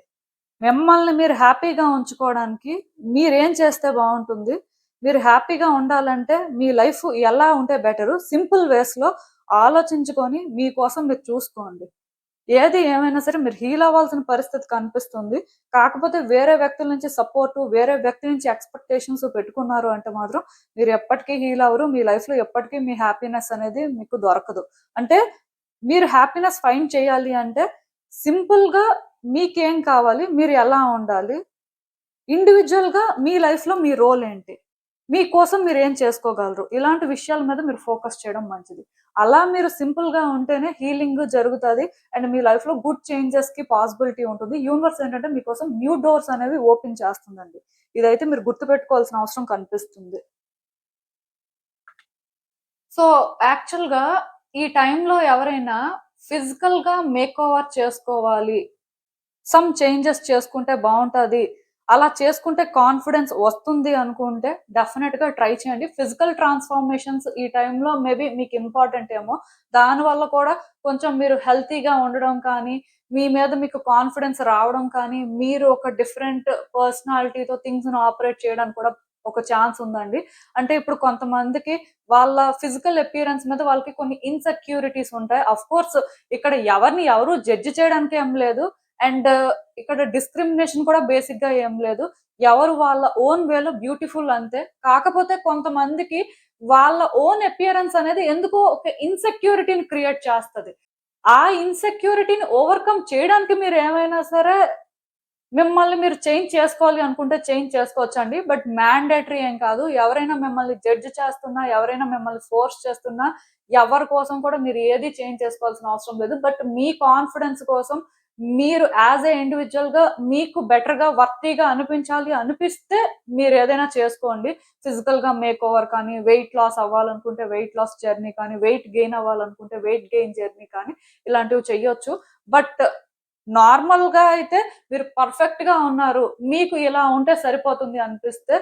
మిమ్మల్ని మీరు హ్యాపీగా ఉంచుకోవడానికి మీరేం చేస్తే బావుంటుంది? మీరు హ్యాపీగా ఉండాలంటే మీ లైఫ్ ఎలా ఉంటే బెటరు? సింపుల్ వేస్‌లో ఆలోచించుకొని మీకోసం మీరు చూసుకోండి. ఏది ఏమైనా సరే మీరు హీల్ అవ్వాల్సిన పరిస్థితి కనిపిస్తుంది. కాకపోతే వేరే వ్యక్తుల నుంచి సపోర్టు, వేరే వ్యక్తి నుంచి ఎక్స్‌పెక్టేషన్స్ పెట్టుకున్నారు అంటే మాత్రం మీరు ఎప్పటికీ హీల్ అవ్వరు. మీ లైఫ్‌లో ఎప్పటికీ మీ హ్యాపీనెస్ అనేది మీకు దొరకదు. అంటే మీరు హ్యాపీనెస్ ఫైండ్ చేయాలి అంటే సింపుల్‌గా మీకేం కావాలి? మీరు ఎలా ఉండాలి? ఇండివిడ్యుయల్‌గా మీ లైఫ్‌లో మీ రోల్ ఏంటి? మీకోసం మీరేం చేసుకోగలరు? ఇలాంటి విషయాల మీద మీరు ఫోకస్ చేయడం మంచిది. అలా మీరు సింపుల్‌గా ఉంటేనే హీలింగ్ జరుగుతది. అండ్ మీ లైఫ్‌లో గుడ్ చేంజెస్‌కి పాసిబిలిటీ ఉంటుంది. యూనివర్స్ ఏంటంటే మీకోసం న్యూ డోర్స్ అనేవి ఓపెన్ చేస్తుందండి. ఇదైతే మీరు గుర్తుపెట్టుకోవాల్సిన అవసరం కనిపిస్తుంది. సో, యాక్చువల్‌గా ఈ టైంలో ఎవరైనా ఫిజికల్‌గా మేకోవర్ చేసుకోవాలి. సమ్ చేంజెస్ చేసుకుంటే బావుంటది. అలా చేసుకుంటే కాన్ఫిడెన్స్ వస్తుంది అనుకుంటే డెఫినిట్‌గా ట్రై చేయండి. ఫిజికల్ ట్రాన్స్‌ఫార్మేషన్స్ ఈ టైంలో మేబీ మీకు ఇంపార్టెంట్ ఏమో. దానివల్ల కూడా కొంచెం మీరు హెల్తీగా ఉండడం కానీ, మీ మీద మీకు కాన్ఫిడెన్స్ రావడం కానీ, మీరు ఒక డిఫరెంట్ పర్సనాలిటీతో థింగ్స్‌ని ఆపరేట్ చేయడానికి కూడా ఒక ఛాన్స్ ఉందండి. అంటే ఇప్పుడు కొంతమందికి వాళ్ళ ఫిజికల్ అపియరెన్స్ మీద వాళ్ళకి కొన్ని ఇన్‌సెక్యూరిటీస్ ఉంటాయి. ఆఫ్‌కోర్స్ ఇక్కడ ఎవరిని ఎవరు జడ్జ్ చేయడానికి ఏం లేదు. అండ్ ఇక్కడ డిస్క్రిమినేషన్ కూడా బేసిక్‌గా ఏం లేదు. ఎవరు వాళ్ళ ఓన్ వేలో బ్యూటిఫుల్ అంతే. కాకపోతే కొంతమందికి వాళ్ళ ఓన్ అపియరెన్స్ అనేది ఎందుకో ఒక ఇన్‌సెక్యూరిటీని క్రియేట్ చేస్తది. ఆ ఇన్‌సెక్యూరిటీని ఓవర్‌కమ్ చేయడానికి మీరేమైనా సరే మిమ్మల్ని మీరు చేంజ్ చేసుకోవాలి అనుకుంటే చేంజ్ చేసుకోవచ్చండి. బట్ మ్యాండేటరీ ఏం కాదు. ఎవరైనా మిమ్మల్ని జడ్జ్ చేస్తున్నా, ఎవరైనా మిమ్మల్ని ఫోర్స్ చేస్తున్నా, ఎవరి కోసం కూడా మీరు ఏది చేంజ్ చేసుకోవాల్సిన అవసరం లేదు. బట్ మీ కాన్ఫిడెన్స్ కోసం మీరు యాస్ ఎ ఇండివిడ్యుయల్‌గా మీకు బెటర్‌గా, వర్తీగా అనిపించాలి అనిపిస్తే మీరేదైనా చేసుకోండి. ఫిజికల్‌గా మేకోవర్ కానీ, వెయిట్ లాస్ అవ్వాలనుకుంటే వెయిట్ లాస్ జర్నీ కానీ, వెయిట్ గెయిన్ అవ్వాలనుకుంటే వెయిట్ గెయిన్ జర్నీ కానీ ఇలాంటివి చెయ్యొచ్చు. బట్ నార్మల్‌గా అయితే మీరు పర్ఫెక్ట్‌గా ఉన్నారు. మీకు ఇలా ఉంటే సరిపోతుంది అనిపిస్తే,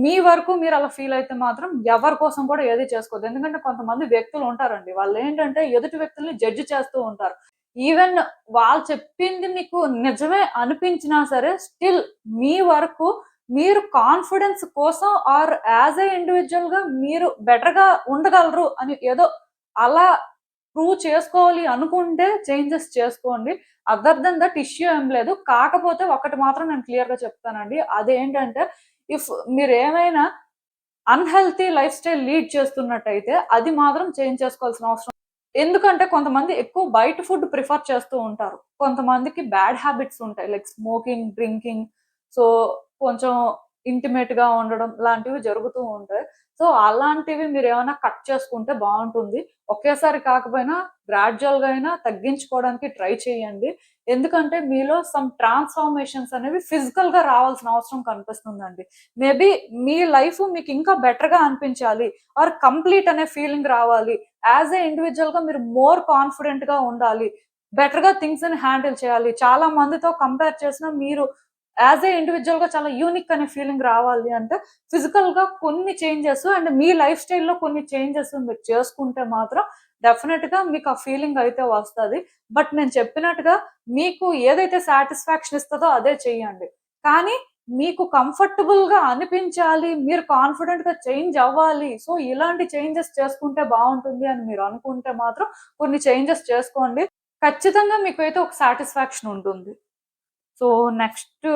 మీ వరకు మీరు అలా ఫీల్ అయితే మాత్రం ఎవరి కోసం కూడా ఏది చేసుకోవద్దు. ఎందుకంటే కొంతమంది వ్యక్తులు ఉంటారండి. వాళ్ళేంటంటే ఎదుటి వ్యక్తుల్ని జడ్జ్ చేస్తూ ఉంటారు. ఈవెన్ వాళ్ళు చెప్పింది మీకు నిజమే అనిపించినా సరే స్టిల్ మీ వరకు మీరు కాన్ఫిడెన్స్ కోసం ఆర్ యాస్ ఎ ఇండివిడ్యుయల్‌గా మీరు బెటర్‌గా ఉండగలరు అని ఏదో అలా ప్రూవ్ చేసుకోవాలి అనుకుంటే చేంజెస్ చేసుకోండి. అదర్ దెన్ దట్ ఇష్యూ ఏం లేదు. కాకపోతే ఒకటి మాత్రం నేను క్లియర్‌గా చెప్తానండి. అదేంటంటే ఇఫ్ మీరేమైనా అన్‌హెల్తీ లైఫ్ స్టైల్ లీడ్ చేస్తున్నట్టయితే అది మాత్రం చేంజ్ చేసుకోవాల్సిన అవసరం. ఎందుకంటే కొంతమంది ఎక్కువ బయట ఫుడ్ ప్రిఫర్ చేస్తూ ఉంటారు. కొంతమందికి బ్యాడ్ హ్యాబిట్స్ ఉంటాయి. Like smoking, drinking. సో, కొంచెం ఇంటిమేట్‌గా ఉండడం లాంటివి జరుగుతూ ఉంటాయి. సో, అలాంటివి మీరేమన్నా కట్ చేసుకుంటే బావుంటుంది. ఒకేసారి కాకపోయినా గ్రాడ్యుయల్‌గా అయినా తగ్గించుకోవడానికి ట్రై చేయండి. ఎందుకంటే మీలో సమ్ ట్రాన్స్‌ఫార్మేషన్స్ అనేవి ఫిజికల్‌గా రావాల్సిన అవసరం కనిపిస్తుందండి. మేబీ మీ లైఫ్ మీకు ఇంకా బెటర్‌గా అనిపించాలి ఆర్ కంప్లీట్ అనే ఫీలింగ్ రావాలి. యాస్ ఎ ఇండివిడ్యుయల్‌గా మీరు మోర్ కాన్ఫిడెంట్‌గా ఉండాలి. బెటర్‌గా థింగ్స్‌ని హ్యాండిల్ చేయాలి. చాలా మందితో కంపేర్ చేసినా మీరు యాస్ ఎ ఇండివిడ్యుయల్‌గా చాలా యూనిక్ అనే ఫీలింగ్ రావాలి అంటే ఫిజికల్‌గా కొన్ని చేంజెస్ అండ్ మీ లైఫ్ స్టైల్‌లో కొన్ని చేంజెస్ మీరు చేసుకుంటే మాత్రం డెఫినిట్‌గా మీకు ఆ ఫీలింగ్ అయితే వస్తది. బట్ నేను చెప్పినట్టుగా మీకు ఏదైతే సాటిస్ఫాక్షన్ ఇస్తదో అదే చేయండి. కానీ మీకు కంఫర్టబుల్‌గా అనిపించాలి. మీరు కాన్ఫిడెంట్‌గా చేంజ్ అవ్వాలి. సో, ఇలాంటి చేంజెస్ చేసుకుంటే బావుంటుంది అని మీరు అనుకుంటే మాత్రం కొన్ని చేంజెస్ చేసుకోండి. ఖచ్చితంగా మీకైతే ఒక సాటిస్ఫాక్షన్ ఉంటుంది. సో, నెక్స్ట్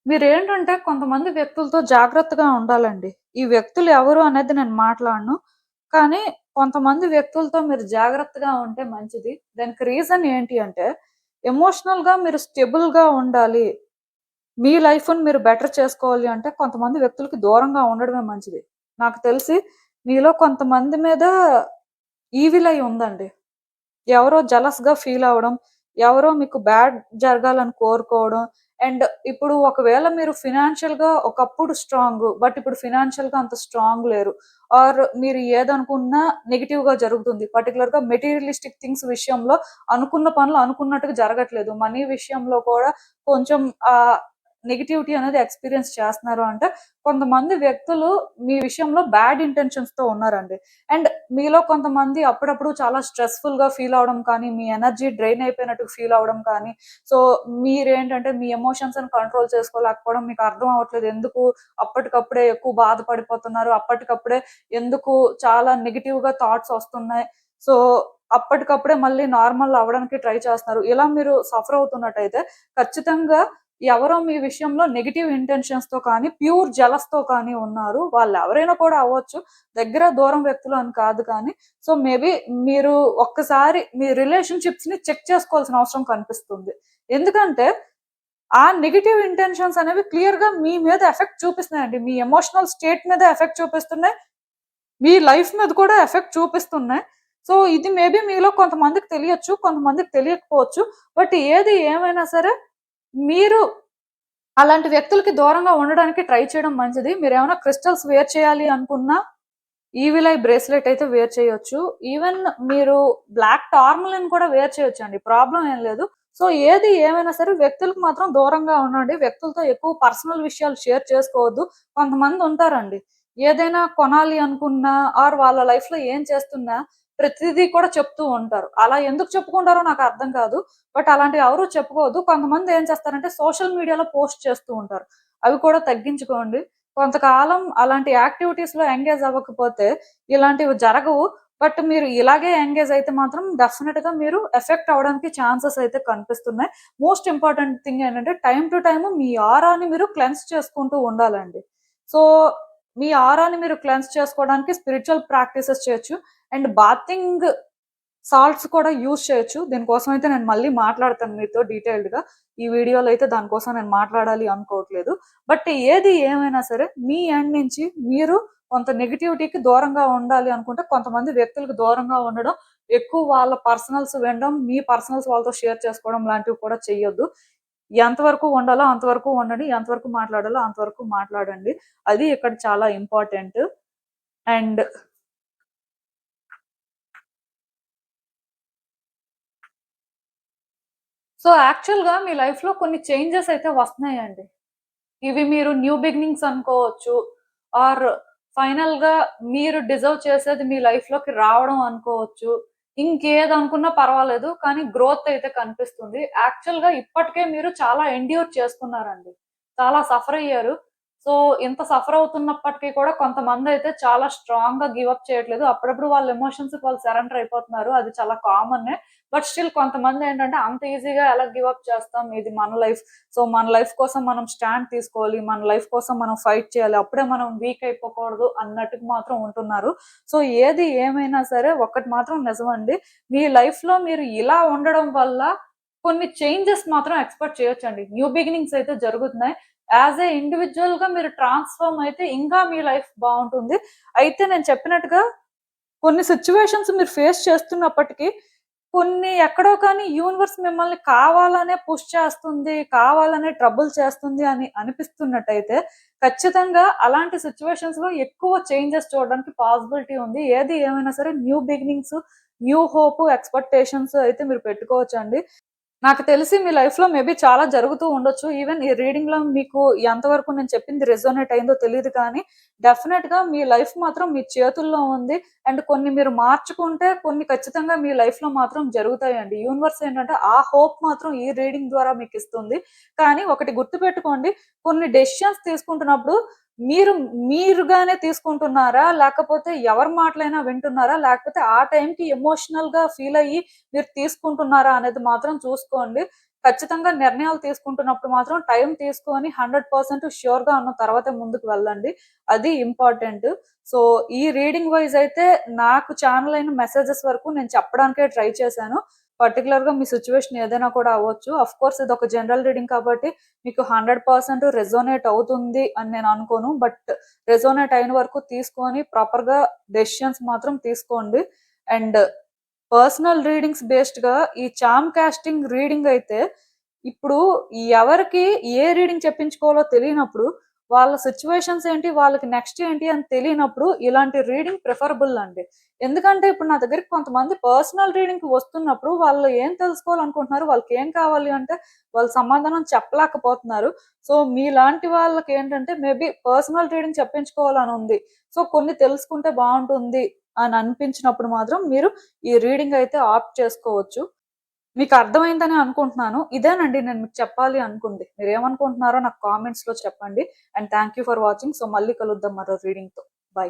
మీరేంటంటే కొంతమంది వ్యక్తులతో జాగ్రత్తగా ఉండాలండి. ఈ వ్యక్తులు ఎవరు అనేది నేను మాట్లాడను. కానీ కొంతమంది వ్యక్తులతో మీరు జాగ్రత్తగా ఉంటే మంచిది. దానికి రీజన్ ఏంటి అంటే, ఎమోషనల్‌గా మీరు స్టేబుల్‌గా ఉండాలి. మీ లైఫ్‌ని మీరు బెటర్ చేసుకోవాలి అంటే కొంతమంది వ్యక్తులకి దూరంగా ఉండడమే మంచిది. నాకు తెలిసి మీలో కొంతమంది మీద ఈవిల్ ఐ ఉందండి. ఎవరో జెలస్‌గా ఫీల్ అవ్వడం, ఎవరో మీకు బ్యాడ్ జరగాలని కోరుకోవడం. అండ్ ఇప్పుడు ఒకవేళ మీరు ఫినాన్షియల్‌గా ఒకప్పుడు స్ట్రాంగు. బట్ ఇప్పుడు ఫినాన్షియల్‌గా అంత స్ట్రాంగ్ లేరు. ఆర్ మీరు ఏదనుకున్నా నెగెటివ్‌గా జరుగుతుంది. పర్టిక్యులర్‌గా మెటీరియలిస్టిక్ థింగ్స్ విషయంలో అనుకున్న పనులు అనుకున్నట్టుగా జరగట్లేదు. మనీ విషయంలో కూడా కొంచెం నెగటివిటీ అనేది ఎక్స్‌పీరియన్స్ చేస్తున్నారు అంటే, కొంతమంది వ్యక్తులు మీ విషయంలో బ్యాడ్ ఇంటెన్షన్స్‌తో ఉన్నారండి. అండ్ మీలో కొంతమంది అప్పుడప్పుడు చాలా స్ట్రెస్‌ఫుల్‌గా ఫీల్ అవ్వడం కానీ, మీ ఎనర్జీ డ్రైన్ అయిపోయినట్టు ఫీల్ అవ్వడం కానీ, సో మీరేంటంటే మీ ఎమోషన్స్‌ని కంట్రోల్ చేసుకోలేకపోవడం మీకు అర్థం అవ్వట్లేదు. ఎందుకు అప్పటికప్పుడే ఎక్కువ బాధపడిపోతున్నారు. అప్పటికప్పుడే ఎందుకు చాలా నెగెటివ్‌గా థాట్స్ వస్తున్నాయి. సో అప్పటికప్పుడే మళ్ళీ నార్మల్ అవ్వడానికి ట్రై చేస్తున్నారు. ఇలా మీరు సఫర్ అవుతున్నట్టయితే ఖచ్చితంగా ఎవరో మీ విషయంలో నెగెటివ్ ఇంటెన్షన్స్‌తో కానీ, ప్యూర్ జెలస్‌తో కానీ ఉన్నారు. వాళ్ళెవరైనా కూడా అవ్వచ్చు. దగ్గర, దూరం వ్యక్తులు అని కాదు కానీ. సో, మేబీ మీరు ఒక్కసారి మీ రిలేషన్‌షిప్స్‌ని చెక్ చేసుకోవాల్సిన అవసరం కనిపిస్తుంది. ఎందుకంటే, ఆ నెగెటివ్ ఇంటెన్షన్స్ అనేవి క్లియర్‌గా మీ మీద ఎఫెక్ట్ చూపిస్తున్నాయండి. మీ ఎమోషనల్ స్టేట్ మీద ఎఫెక్ట్ చూపిస్తున్నాయి. మీ లైఫ్ మీద కూడా ఎఫెక్ట్ చూపిస్తున్నాయి. సో, ఇది మేబీ మీలో కొంతమందికి తెలియొచ్చు. కొంతమందికి తెలియకపోవచ్చు. బట్ ఏది ఏమైనా సరే మీరు అలాంటి వ్యక్తులకి దూరంగా ఉండడానికి ట్రై చేయడం మంచిది. మీరేమైనా క్రిస్టల్స్ వేర్ చేయాలి అనుకున్నా, ఈవిల్ ఐ బ్రేస్లెట్ అయితే వేర్ చేయొచ్చు. ఈవెన్ మీరు బ్లాక్ టార్మలిన్ కూడా వేర్ చేయొచ్చండి. ప్రాబ్లమ్ ఏం లేదు. సో, ఏది ఏమైనా సరే వ్యక్తులకు మాత్రం దూరంగా ఉండండి. వ్యక్తులతో ఎక్కువ పర్సనల్ విషయాలు షేర్ చేసుకోవద్దు. కొంతమంది ఉంటారండి. ఏదైనా కొనాలి అనుకున్నా ఆర్ వాళ్ళ లైఫ్‌లో ఏం చేస్తున్నా ప్రతిదీ కూడా చెప్తూ ఉంటారు. అలా ఎందుకు చెప్పుకుంటారో నాకు అర్థం కాదు. బట్ అలాంటివి ఎవరు చెప్పుకోవద్దు. కొంతమంది ఏం చేస్తారంటే సోషల్ మీడియాలో పోస్ట్ చేస్తూ ఉంటారు. అవి కూడా తగ్గించుకోండి. కొంతకాలం అలాంటి యాక్టివిటీస్‌లో ఎంగేజ్ అవ్వకపోతే ఇలాంటివి జరగవు. బట్ మీరు ఇలాగే ఎంగేజ్ అయితే మాత్రం డెఫినిట్‌గా మీరు ఎఫెక్ట్ అవ్వడానికి ఛాన్సెస్ అయితే కనిపిస్తున్నాయి. మోస్ట్ ఇంపార్టెంట్ థింగ్ ఏంటంటే టైమ్ టు టైమ్ మీ ఆరాని మీరు క్లెన్స్ చేసుకుంటూ ఉండాలండి. సో, మీ ఆరాని మీరు క్లెన్స్ చేసుకోవడానికి స్పిరిచ్యువల్ ప్రాక్టీసెస్ చేయొచ్చు. అండ్ బాతింగ్ సాల్ట్స్ కూడా యూజ్ చేయొచ్చు. దీనికోసం అయితే నేను మళ్ళీ మాట్లాడతాను మీతో డీటెయిల్డ్‌గా. ఈ వీడియోలో అయితే దానికోసం నేను మాట్లాడాలి అనుకోవట్లేదు. బట్ ఏది ఏమైనా సరే మీ ఎండ్ నుంచి మీరు కొంత నెగటివిటీకి దూరంగా ఉండాలి అనుకుంటే కొంతమంది వ్యక్తులకు దూరంగా ఉండడం, ఎక్కువ వాళ్ళ పర్సనల్స్ వినడం, మీ పర్సనల్స్ వాళ్ళతో షేర్ చేసుకోవడం లాంటివి కూడా చెయ్యొద్దు. ఎంతవరకు ఉండాలో అంతవరకు ఉండండి. ఎంతవరకు మాట్లాడాలో అంతవరకు మాట్లాడండి. అది ఇక్కడ చాలా ఇంపార్టెంట్. అండ్ సో, యాక్చువల్‌గా మీ లైఫ్‌లో కొన్ని చేంజెస్ అయితే వస్తున్నాయండి. ఇవి మీరు న్యూ బిగినింగ్స్ అనుకోవచ్చు. ఆర్ ఫైనల్‌గా మీరు డిజర్వ్ చేసేది మీ లైఫ్‌లోకి రావడం అనుకోవచ్చు. ఇంకేదనుకున్నా పర్వాలేదు. కానీ గ్రోత్ అయితే కనిపిస్తుంది. యాక్చువల్‌గా ఇప్పటికే మీరు చాలా ఎండ్యూర్ చేసుకున్నారండి. చాలా సఫర్ అయ్యారు. సో, ఇంత సఫర్ అవుతున్నప్పటికీ కూడా కొంతమందయితే చాలా స్ట్రాంగ్‌గా గివ్ అప్ చేయట్లేదు. అప్పుడప్పుడు వాళ్ళ ఎమోషన్స్‌కి వాళ్ళు సరెండర్ అయిపోతున్నారు. అది చాలా కామనే. బట్ స్టిల్ కొంతమందేంటంటే అంత ఈజీగా ఎలా గివ్ అప్ చేస్తాం? ఇది మన లైఫ్. సో, మన లైఫ్ కోసం మనం స్టాండ్ తీసుకోవాలి. మన లైఫ్ కోసం మనం ఫైట్ చేయాలి. అప్పుడే మనం వీక్ అయిపోకూడదు అన్నట్టుగా మాత్రం ఉంటున్నారు. సో, ఏది ఏమైనా సరే ఒక్కటి మాత్రం నిజమండి. మీ లైఫ్‌లో మీరు ఇలా ఉండడం వల్ల కొన్ని చేంజెస్ మాత్రం ఎక్స్‌పెక్ట్ చేయొచ్చండి. న్యూ బిగినింగ్స్ అయితే జరుగుతున్నాయి. యాస్ ఎ ఇండివిడ్యుయల్‌గా మీరు ట్రాన్స్‌ఫార్మ్ అయితే ఇంకా మీ లైఫ్ బావుంటుంది. అయితే నేను చెప్పినట్టుగా కొన్ని సిట్యుయేషన్స్ మీరు ఫేస్ చేస్తున్నప్పటికీ, కొన్ని ఎక్కడో కానీ యూనివర్స్ మిమ్మల్ని కావాలనే పుష్ చేస్తుంది, కావాలనే ట్రబుల్ చేస్తుంది అని అనిపిస్తున్నట్టయితే, ఖచ్చితంగా అలాంటి సిట్యుయేషన్స్‌లో ఎక్కువ చేంజెస్ చూడడానికి పాసిబిలిటీ ఉంది. ఏది ఏమైనా సరే new beginnings, new hope, expectations అయితే మీరు పెట్టుకోవచ్చండి. నాకు తెలిసి మీ లైఫ్‌లో మేబీ చాలా జరుగుతూ ఉండొచ్చు. ఈవెన్ ఈ రీడింగ్‌లో మీకు ఎంతవరకు నేను చెప్పింది రెసొనేట్ అయిందో తెలీదు కానీ, డెఫినెట్‌గా మీ లైఫ్ మాత్రం మీ చేతుల్లో ఉంది. అండ్ కొన్ని మీరు మార్చుకుంటే కొన్ని ఖచ్చితంగా మీ లైఫ్‌లో మాత్రం జరుగుతాయండి. యూనివర్స్ ఏంటంటే ఆ హోప్ మాత్రం ఈ రీడింగ్ ద్వారా మీకిస్తుంది. కానీ ఒకటి గుర్తుపెట్టుకోండి, కొన్ని డెసిషన్స్ తీసుకుంటున్నప్పుడు మీరు మీరుగానే తీసుకుంటున్నారా? లేకపోతే ఎవరి మాటలైనా వింటున్నారా? లేకపోతే ఆ టైంకి ఎమోషనల్‌గా ఫీల్ అయ్యి మీరు తీసుకుంటున్నారా అనేది మాత్రం చూసుకోండి. ఖచ్చితంగా నిర్ణయాలు తీసుకుంటున్నప్పుడు మాత్రం టైం తీసుకొని 100% ష్యూర్ గా ఉన్న తర్వాతే ముందుకు వెళ్ళండి. అది ఇంపార్టెంట్. సో ఈ రీడింగ్ వైజ్ అయితే నాకు ఛానల్ అయిన మెసేజెస్ వరకు నేను చెప్పడానికే ట్రై చేశాను. పర్టికులర్ గా మీ సిచ్యువేషన్ ఏదైనా కూడా అవ్వచ్చు. అఫ్ కోర్స్ ఇది ఒక జనరల్ రీడింగ్ కాబట్టి మీకు 100% రెజోనేట్ అవుతుంది అని నేను అనుకోను. బట్ రెజోనేట్ అయిన వరకు తీసుకొని ప్రాపర్ గా డెసిషన్స్ మాత్రం తీసుకోండి. అండ్ పర్సనల్ రీడింగ్స్ బేస్డ్ గా ఈ చామ్ కాస్టింగ్ రీడింగ్ అయితే ఇప్పుడు ఎవరికి ఏ రీడింగ్ చెప్పించుకోవాలో తెలియనప్పుడు, వాళ్ళ సిచ్యువేషన్స్ ఏంటి, వాళ్ళకి నెక్స్ట్ ఏంటి అని తెలియనప్పుడు ఇలాంటి రీడింగ్ ప్రిఫరబుల్ అండి. ఎందుకంటే ఇప్పుడు నా దగ్గరికి కొంతమంది పర్సనల్ రీడింగ్ వస్తున్నప్పుడు వాళ్ళు ఏం తెలుసుకోవాలనుకుంటున్నారు, వాళ్ళకి ఏం కావాలి అంటే వాళ్ళు సమాధానం చెప్పలేకపోతున్నారు. సో మీలాంటి వాళ్ళకి ఏంటంటే మేబీ పర్సనల్ రీడింగ్ చెప్పించుకోవాలని ఉంది, సో కొన్ని తెలుసుకుంటే బాగుంటుంది అని అనిపించినప్పుడు మాత్రం మీరు ఈ రీడింగ్ అయితే ఆప్ట్ చేసుకోవచ్చు. మీకు అర్థమైందని అనుకుంటున్నాను. ఇదేనండి నేను మీకు చెప్పాలి అనుకుంది. మీరేమనుకుంటున్నారో నాకు కామెంట్స్ లో చెప్పండి. And thank you for watching. So మళ్ళీ కలుద్దాం మరో రీడింగ్ తో. బై.